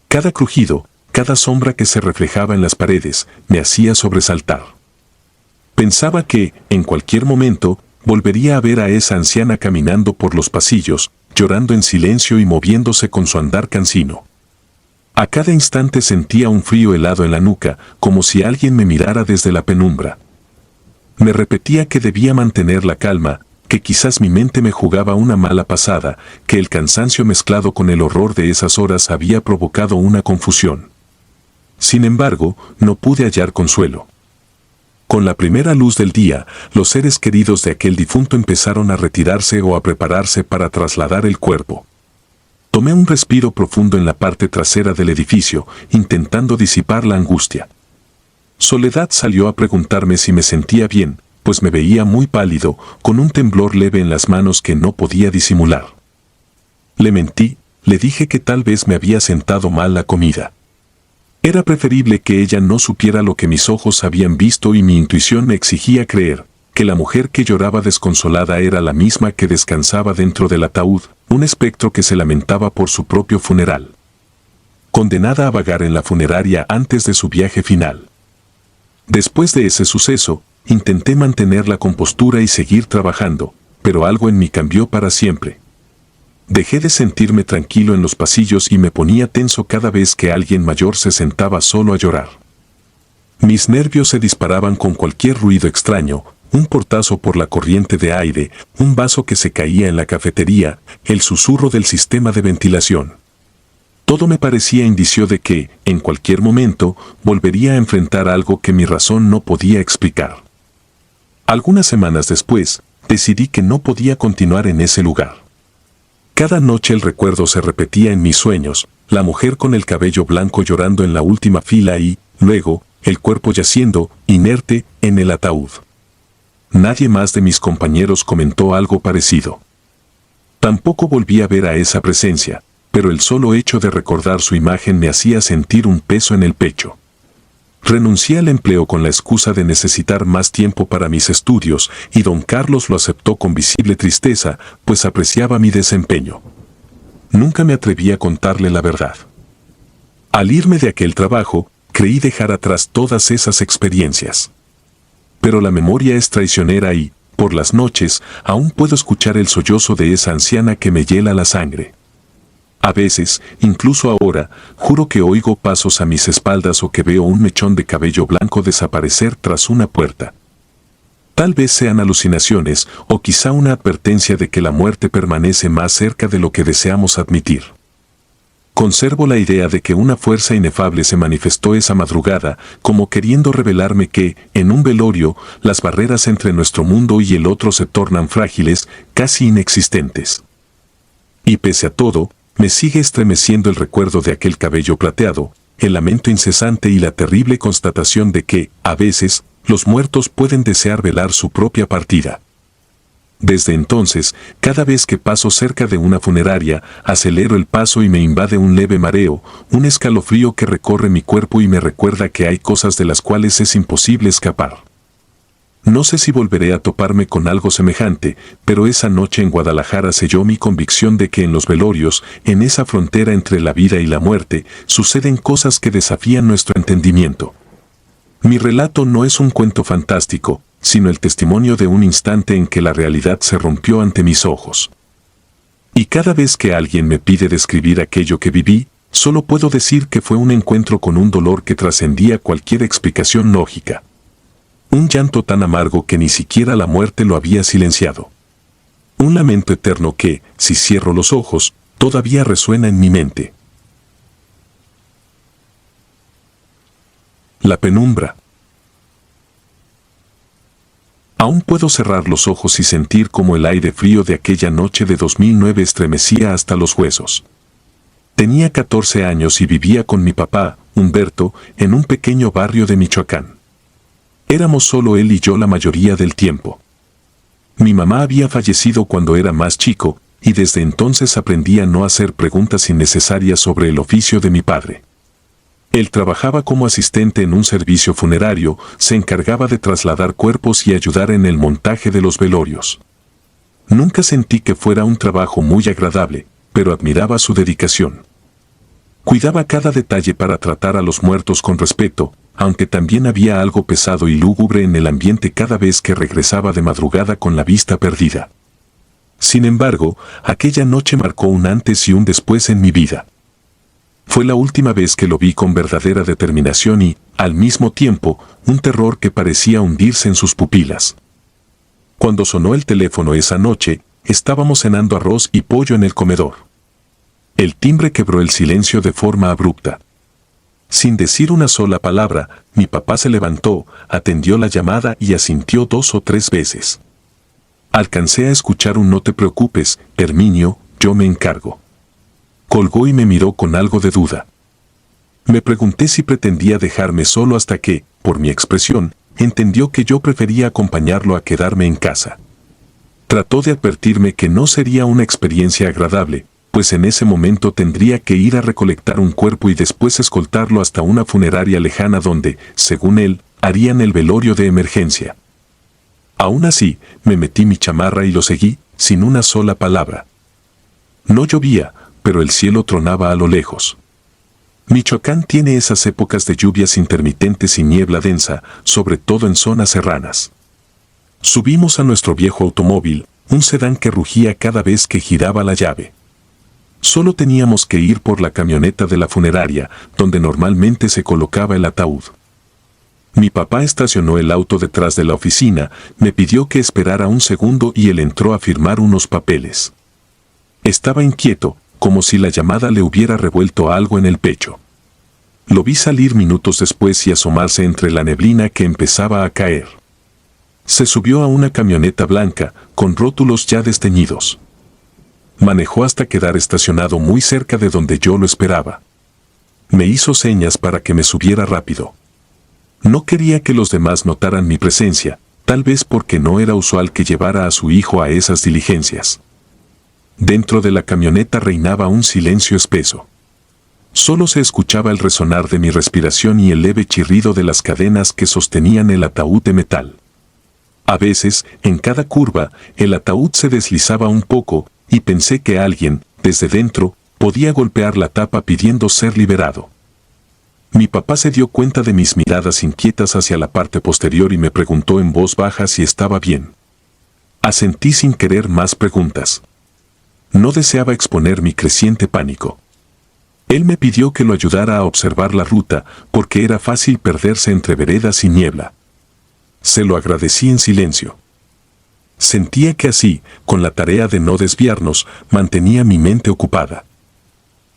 Cada crujido, cada sombra que se reflejaba en las paredes, me hacía sobresaltar. Pensaba que, en cualquier momento, volvería a ver a esa anciana caminando por los pasillos, llorando en silencio y moviéndose con su andar cansino. A cada instante sentía un frío helado en la nuca, como si alguien me mirara desde la penumbra. Me repetía que debía mantener la calma, que quizás mi mente me jugaba una mala pasada, que el cansancio mezclado con el horror de esas horas había provocado una confusión. Sin embargo, no pude hallar consuelo. Con la primera luz del día, los seres queridos de aquel difunto empezaron a retirarse o a prepararse para trasladar el cuerpo. Tomé un respiro profundo en la parte trasera del edificio, intentando disipar la angustia. Soledad salió a preguntarme si me sentía bien, pues me veía muy pálido, con un temblor leve en las manos que no podía disimular. Le mentí, le dije que tal vez me había sentado mal la comida. Era preferible que ella no supiera lo que mis ojos habían visto y mi intuición me exigía creer, que la mujer que lloraba desconsolada era la misma que descansaba dentro del ataúd, un espectro que se lamentaba por su propio funeral. Condenada a vagar en la funeraria antes de su viaje final. Después de ese suceso, intenté mantener la compostura y seguir trabajando, pero algo en mí cambió para siempre. Dejé de sentirme tranquilo en los pasillos y me ponía tenso cada vez que alguien mayor se sentaba solo a llorar. Mis nervios se disparaban con cualquier ruido extraño, un portazo por la corriente de aire, un vaso que se caía en la cafetería, el susurro del sistema de ventilación. Todo me parecía indicio de que, en cualquier momento, volvería a enfrentar algo que mi razón no podía explicar. Algunas semanas después, decidí que no podía continuar en ese lugar. Cada noche el recuerdo se repetía en mis sueños, la mujer con el cabello blanco llorando en la última fila y, luego, el cuerpo yaciendo, inerte, en el ataúd. Nadie más de mis compañeros comentó algo parecido. Tampoco volví a ver a esa presencia, pero el solo hecho de recordar su imagen me hacía sentir un peso en el pecho. Renuncié al empleo con la excusa de necesitar más tiempo para mis estudios y don Carlos lo aceptó con visible tristeza, pues apreciaba mi desempeño. Nunca me atreví a contarle la verdad. Al irme de aquel trabajo, creí dejar atrás todas esas experiencias. Pero la memoria es traicionera y, por las noches, aún puedo escuchar el sollozo de esa anciana que me hiela la sangre. A veces, incluso ahora, juro que oigo pasos a mis espaldas o que veo un mechón de cabello blanco desaparecer tras una puerta. Tal vez sean alucinaciones o quizá una advertencia de que la muerte permanece más cerca de lo que deseamos admitir. Conservo la idea de que una fuerza inefable se manifestó esa madrugada, como queriendo revelarme que, en un velorio, las barreras entre nuestro mundo y el otro se tornan frágiles, casi inexistentes. Y pese a todo, me sigue estremeciendo el recuerdo de aquel cabello plateado, el lamento incesante y la terrible constatación de que, a veces, los muertos pueden desear velar su propia partida. Desde entonces, cada vez que paso cerca de una funeraria, acelero el paso y me invade un leve mareo, un escalofrío que recorre mi cuerpo y me recuerda que hay cosas de las cuales es imposible escapar. No sé si volveré a toparme con algo semejante, pero esa noche en Guadalajara selló mi convicción de que en los velorios, en esa frontera entre la vida y la muerte, suceden cosas que desafían nuestro entendimiento. Mi relato no es un cuento fantástico, sino el testimonio de un instante en que la realidad se rompió ante mis ojos. Y cada vez que alguien me pide describir aquello que viví, solo puedo decir que fue un encuentro con un dolor que trascendía cualquier explicación lógica. Un llanto tan amargo que ni siquiera la muerte lo había silenciado. Un lamento eterno que, si cierro los ojos, todavía resuena en mi mente. La penumbra. Aún puedo cerrar los ojos y sentir cómo el aire frío de aquella noche de 2009 estremecía hasta los huesos. Tenía 14 años y vivía con mi papá, Humberto, en un pequeño barrio de Michoacán. Éramos solo él y yo la mayoría del tiempo. Mi mamá había fallecido cuando era más chico, y desde entonces aprendí a no hacer preguntas innecesarias sobre el oficio de mi padre. Él trabajaba como asistente en un servicio funerario, se encargaba de trasladar cuerpos y ayudar en el montaje de los velorios. Nunca sentí que fuera un trabajo muy agradable, pero admiraba su dedicación. Cuidaba cada detalle para tratar a los muertos con respeto, aunque también había algo pesado y lúgubre en el ambiente cada vez que regresaba de madrugada con la vista perdida. Sin embargo, aquella noche marcó un antes y un después en mi vida. Fue la última vez que lo vi con verdadera determinación y, al mismo tiempo, un terror que parecía hundirse en sus pupilas. Cuando sonó el teléfono esa noche, estábamos cenando arroz y pollo en el comedor. El timbre quebró el silencio de forma abrupta. Sin decir una sola palabra, mi papá se levantó, atendió la llamada y asintió 2 o 3 veces. Alcancé a escuchar un "no te preocupes, Herminio, yo me encargo". Colgó y me miró con algo de duda. Me pregunté si pretendía dejarme solo hasta que, por mi expresión, entendió que yo prefería acompañarlo a quedarme en casa. Trató de advertirme que no sería una experiencia agradable, pues en ese momento tendría que ir a recolectar un cuerpo y después escoltarlo hasta una funeraria lejana donde, según él, harían el velorio de emergencia. Aún así, me metí mi chamarra y lo seguí, sin una sola palabra. No llovía, pero el cielo tronaba a lo lejos. Michoacán tiene esas épocas de lluvias intermitentes y niebla densa, sobre todo en zonas serranas. Subimos a nuestro viejo automóvil, un sedán que rugía cada vez que giraba la llave. Solo teníamos que ir por la camioneta de la funeraria, donde normalmente se colocaba el ataúd. Mi papá estacionó el auto detrás de la oficina, me pidió que esperara un segundo y él entró a firmar unos papeles. Estaba inquieto, como si la llamada le hubiera revuelto algo en el pecho. Lo vi salir minutos después y asomarse entre la neblina que empezaba a caer. Se subió a una camioneta blanca, con rótulos ya desteñidos. Manejó hasta quedar estacionado muy cerca de donde yo lo esperaba. Me hizo señas para que me subiera rápido. No quería que los demás notaran mi presencia, tal vez porque no era usual que llevara a su hijo a esas diligencias. Dentro de la camioneta reinaba un silencio espeso. Solo se escuchaba el resonar de mi respiración y el leve chirrido de las cadenas que sostenían el ataúd de metal. A veces, en cada curva, el ataúd se deslizaba un poco, y pensé que alguien, desde dentro, podía golpear la tapa pidiendo ser liberado. Mi papá se dio cuenta de mis miradas inquietas hacia la parte posterior y me preguntó en voz baja si estaba bien. Asentí sin querer más preguntas. No deseaba exponer mi creciente pánico. Él me pidió que lo ayudara a observar la ruta, porque era fácil perderse entre veredas y niebla. Se lo agradecí en silencio. Sentía que así, con la tarea de no desviarnos, mantenía mi mente ocupada.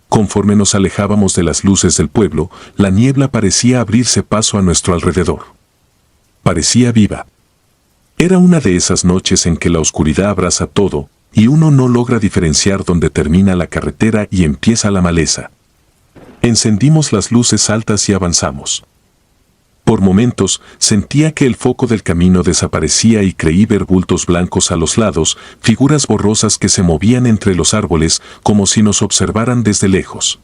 Conforme nos alejábamos de las luces del pueblo, la niebla parecía abrirse paso a nuestro alrededor. Parecía viva. Era una de esas noches en que la oscuridad abraza todo, y uno no logra diferenciar dónde termina la carretera y empieza la maleza. Encendimos las luces altas y avanzamos. Por momentos, sentía que el foco del camino desaparecía y creí ver bultos blancos a los lados, figuras borrosas que se movían entre los árboles como si nos observaran desde lejos.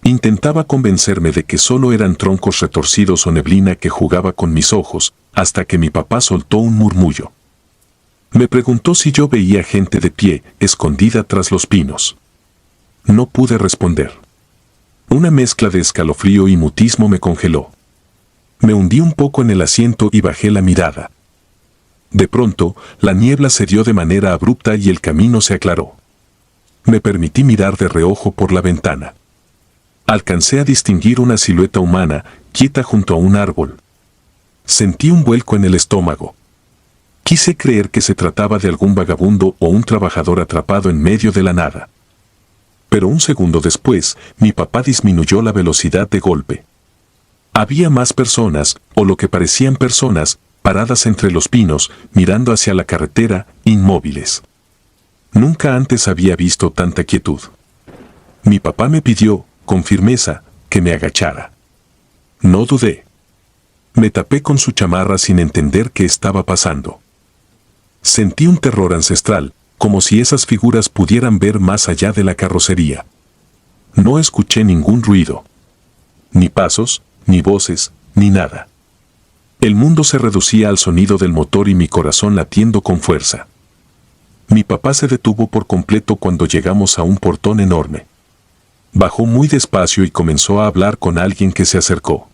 Intentaba convencerme de que solo eran troncos retorcidos o neblina que jugaba con mis ojos, hasta que mi papá soltó un murmullo. Me preguntó si yo veía gente de pie, escondida tras los pinos. No pude responder. Una mezcla de escalofrío y mutismo me congeló. Me hundí un poco en el asiento y bajé la mirada. De pronto, la niebla cedió de manera abrupta y el camino se aclaró. Me permití mirar de reojo por la ventana. Alcancé a distinguir una silueta humana, quieta junto a un árbol. Sentí un vuelco en el estómago. Quise creer que se trataba de algún vagabundo o un trabajador atrapado en medio de la nada. Pero un segundo después, mi papá disminuyó la velocidad de golpe. Había más personas, o lo que parecían personas, paradas entre los pinos, mirando hacia la carretera, inmóviles. Nunca antes había visto tanta quietud. Mi papá me pidió, con firmeza, que me agachara. No dudé. Me tapé con su chamarra sin entender qué estaba pasando. Sentí un terror ancestral, como si esas figuras pudieran ver más allá de la carrocería. No escuché ningún ruido. Ni pasos, ni voces, ni nada. El mundo se reducía al sonido del motor y mi corazón latiendo con fuerza. Mi papá se detuvo por completo cuando llegamos a un portón enorme. Bajó muy despacio y comenzó a hablar con alguien que se acercó.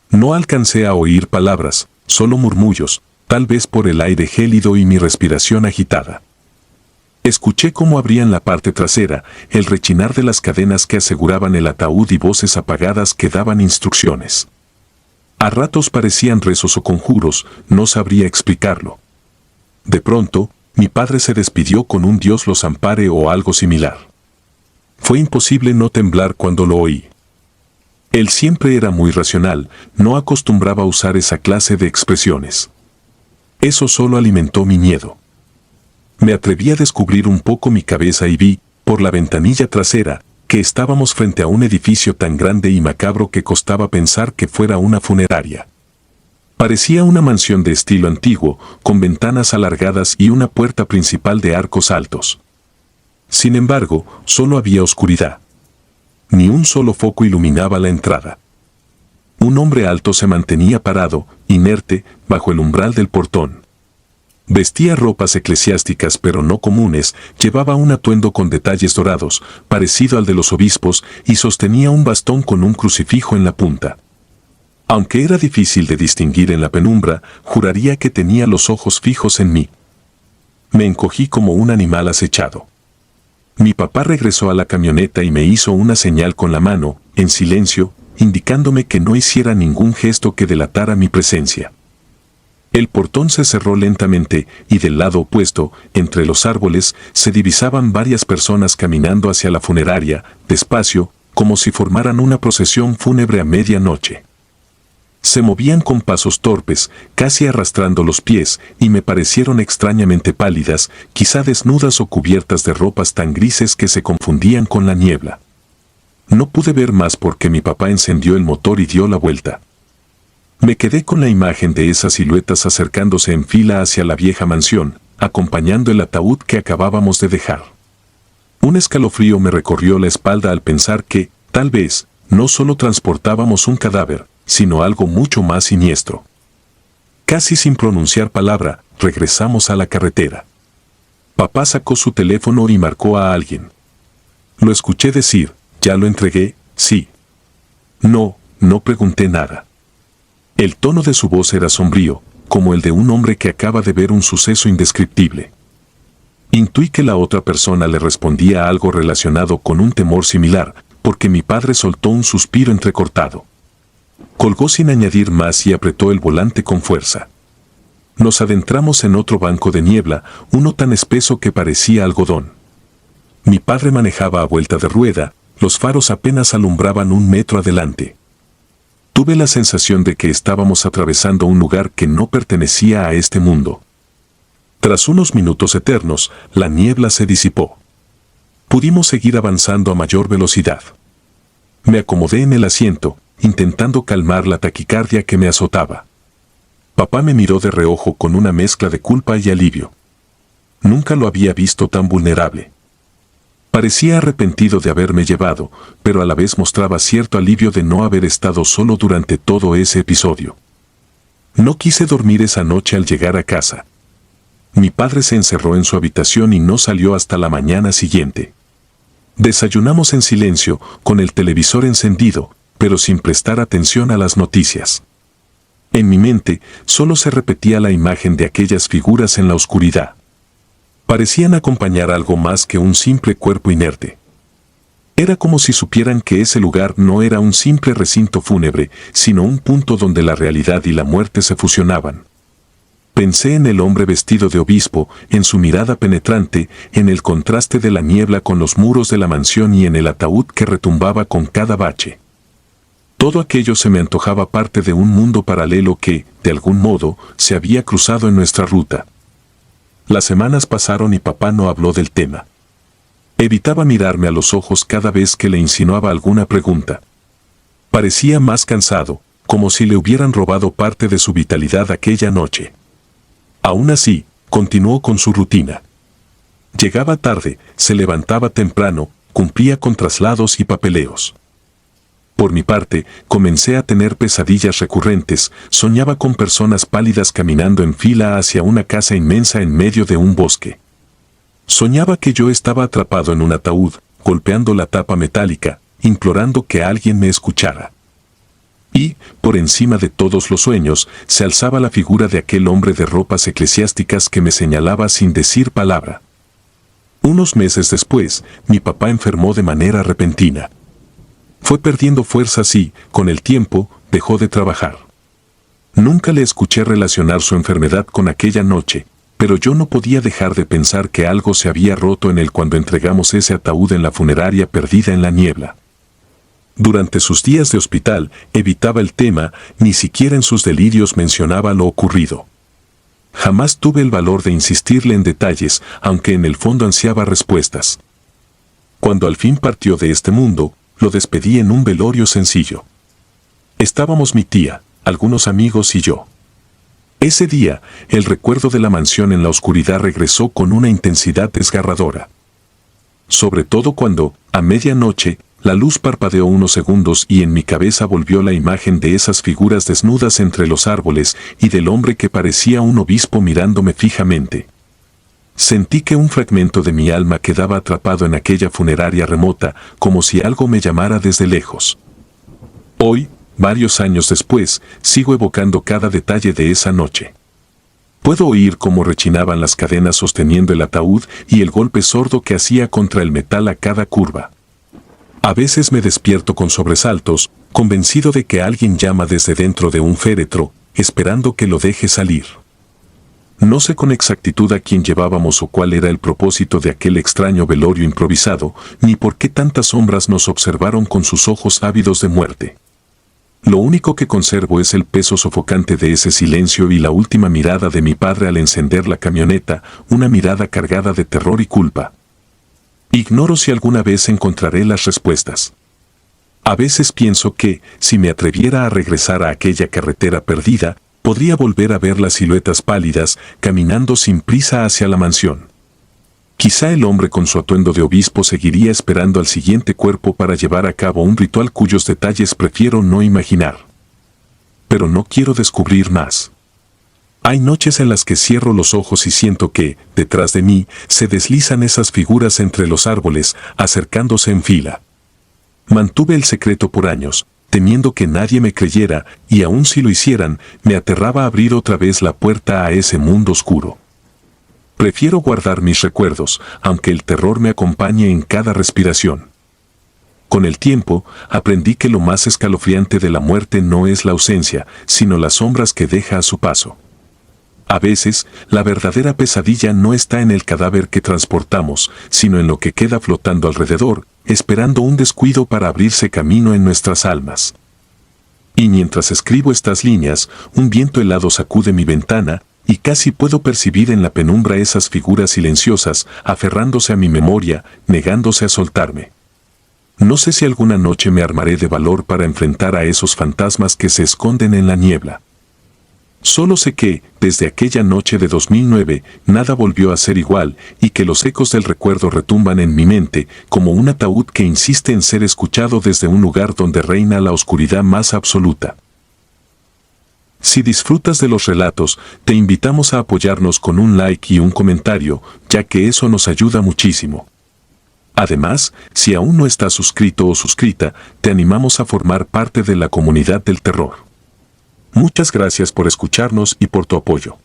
No alcancé a oír palabras, solo murmullos, tal vez por el aire gélido y mi respiración agitada. Escuché cómo abrían la parte trasera, el rechinar de las cadenas que aseguraban el ataúd y voces apagadas que daban instrucciones. A ratos parecían rezos o conjuros, no sabría explicarlo. De pronto, mi padre se despidió con un Dios los ampare o algo similar. Fue imposible no temblar cuando lo oí. Él siempre era muy racional, no acostumbraba a usar esa clase de expresiones. Eso solo alimentó mi miedo. Me atreví a descubrir un poco mi cabeza y vi, por la ventanilla trasera, que estábamos frente a un edificio tan grande y macabro que costaba pensar que fuera una funeraria. Parecía una mansión de estilo antiguo, con ventanas alargadas y una puerta principal de arcos altos. Sin embargo, solo había oscuridad. Ni un solo foco iluminaba la entrada. Un hombre alto se mantenía parado, inerte, bajo el umbral del portón. Vestía ropas eclesiásticas pero no comunes, llevaba un atuendo con detalles dorados, parecido al de los obispos, y sostenía un bastón con un crucifijo en la punta. Aunque era difícil de distinguir en la penumbra, juraría que tenía los ojos fijos en mí. Me encogí como un animal acechado. Mi papá regresó a la camioneta y me hizo una señal con la mano, en silencio, indicándome que no hiciera ningún gesto que delatara mi presencia. El portón se cerró lentamente y del lado opuesto, entre los árboles, se divisaban varias personas caminando hacia la funeraria, despacio, como si formaran una procesión fúnebre a medianoche. Se movían con pasos torpes, casi arrastrando los pies, y me parecieron extrañamente pálidas, quizá desnudas o cubiertas de ropas tan grises que se confundían con la niebla. No pude ver más porque mi papá encendió el motor y dio la vuelta. Me quedé con la imagen de esas siluetas acercándose en fila hacia la vieja mansión, acompañando el ataúd que acabábamos de dejar. Un escalofrío me recorrió la espalda al pensar que, tal vez, no solo transportábamos un cadáver, sino algo mucho más siniestro. Casi sin pronunciar palabra, regresamos a la carretera. Papá sacó su teléfono y marcó a alguien. Lo escuché decir, ¿ya lo entregué? Sí. No pregunté nada. El tono de su voz era sombrío, como el de un hombre que acaba de ver un suceso indescriptible. Intuí que la otra persona le respondía algo relacionado con un temor similar, porque mi padre soltó un suspiro entrecortado. Colgó sin añadir más y apretó el volante con fuerza. Nos adentramos en otro banco de niebla, uno tan espeso que parecía algodón. Mi padre manejaba a vuelta de rueda, los faros apenas alumbraban 1 metro adelante. Tuve la sensación de que estábamos atravesando un lugar que no pertenecía a este mundo. Tras unos minutos eternos, la niebla se disipó. Pudimos seguir avanzando a mayor velocidad. Me acomodé en el asiento, intentando calmar la taquicardia que me azotaba. Papá me miró de reojo con una mezcla de culpa y alivio. Nunca lo había visto tan vulnerable. Parecía arrepentido de haberme llevado, pero a la vez mostraba cierto alivio de no haber estado solo durante todo ese episodio. No quise dormir esa noche al llegar a casa. Mi padre se encerró en su habitación y no salió hasta la mañana siguiente. Desayunamos en silencio, con el televisor encendido, pero sin prestar atención a las noticias. En mi mente solo se repetía la imagen de aquellas figuras en la oscuridad. Parecían acompañar algo más que un simple cuerpo inerte. Era como si supieran que ese lugar no era un simple recinto fúnebre, sino un punto donde la realidad y la muerte se fusionaban. Pensé en el hombre vestido de obispo, en su mirada penetrante, en el contraste de la niebla con los muros de la mansión y en el ataúd que retumbaba con cada bache. Todo aquello se me antojaba parte de un mundo paralelo que, de algún modo, se había cruzado en nuestra ruta. Las semanas pasaron y papá no habló del tema. Evitaba mirarme a los ojos cada vez que le insinuaba alguna pregunta. Parecía más cansado, como si le hubieran robado parte de su vitalidad aquella noche. Aún así, continuó con su rutina. Llegaba tarde, se levantaba temprano, cumplía con traslados y papeleos. Por mi parte, comencé a tener pesadillas recurrentes, soñaba con personas pálidas caminando en fila hacia una casa inmensa en medio de un bosque. Soñaba que yo estaba atrapado en un ataúd, golpeando la tapa metálica, implorando que alguien me escuchara. Y, por encima de todos los sueños, se alzaba la figura de aquel hombre de ropas eclesiásticas que me señalaba sin decir palabra. Unos meses después, mi papá enfermó de manera repentina. Fue perdiendo fuerzas y, con el tiempo, dejó de trabajar. Nunca le escuché relacionar su enfermedad con aquella noche, pero yo no podía dejar de pensar que algo se había roto en él cuando entregamos ese ataúd en la funeraria perdida en la niebla. Durante sus días de hospital, evitaba el tema, ni siquiera en sus delirios mencionaba lo ocurrido. Jamás tuve el valor de insistirle en detalles, aunque en el fondo ansiaba respuestas. Cuando al fin partió de este mundo, lo despedí en un velorio sencillo. Estábamos mi tía, algunos amigos y yo. Ese día, el recuerdo de la mansión en la oscuridad regresó con una intensidad desgarradora. Sobre todo cuando, a medianoche, la luz parpadeó unos segundos y en mi cabeza volvió la imagen de esas figuras desnudas entre los árboles y del hombre que parecía un obispo mirándome fijamente. Sentí que un fragmento de mi alma quedaba atrapado en aquella funeraria remota, como si algo me llamara desde lejos. Hoy, varios años después, sigo evocando cada detalle de esa noche. Puedo oír cómo rechinaban las cadenas sosteniendo el ataúd y el golpe sordo que hacía contra el metal a cada curva. A veces me despierto con sobresaltos, convencido de que alguien llama desde dentro de un féretro, esperando que lo deje salir. No sé con exactitud a quién llevábamos o cuál era el propósito de aquel extraño velorio improvisado, ni por qué tantas sombras nos observaron con sus ojos ávidos de muerte. Lo único que conservo es el peso sofocante de ese silencio y la última mirada de mi padre al encender la camioneta, una mirada cargada de terror y culpa. Ignoro si alguna vez encontraré las respuestas. A veces pienso que, si me atreviera a regresar a aquella carretera perdida, podría volver a ver las siluetas pálidas caminando sin prisa hacia la mansión. Quizá el hombre con su atuendo de obispo seguiría esperando al siguiente cuerpo para llevar a cabo un ritual cuyos detalles prefiero no imaginar. Pero no quiero descubrir más. Hay noches en las que cierro los ojos y siento que, detrás de mí, se deslizan esas figuras entre los árboles, acercándose en fila. Mantuve el secreto por años, temiendo que nadie me creyera, y aun si lo hicieran, me aterraba abrir otra vez la puerta a ese mundo oscuro. Prefiero guardar mis recuerdos, aunque el terror me acompañe en cada respiración. Con el tiempo, aprendí que lo más escalofriante de la muerte no es la ausencia, sino las sombras que deja a su paso. A veces, la verdadera pesadilla no está en el cadáver que transportamos, sino en lo que queda flotando alrededor, esperando un descuido para abrirse camino en nuestras almas. Y mientras escribo estas líneas, un viento helado sacude mi ventana, y casi puedo percibir en la penumbra esas figuras silenciosas, aferrándose a mi memoria, negándose a soltarme. No sé si alguna noche me armaré de valor para enfrentar a esos fantasmas que se esconden en la niebla. Solo sé que, desde aquella noche de 2009, nada volvió a ser igual, y que los ecos del recuerdo retumban en mi mente, como un ataúd que insiste en ser escuchado desde un lugar donde reina la oscuridad más absoluta. Si disfrutas de los relatos, te invitamos a apoyarnos con un like y un comentario, ya que eso nos ayuda muchísimo. Además, si aún no estás suscrito o suscrita, te animamos a formar parte de la comunidad del terror. Muchas gracias por escucharnos y por tu apoyo.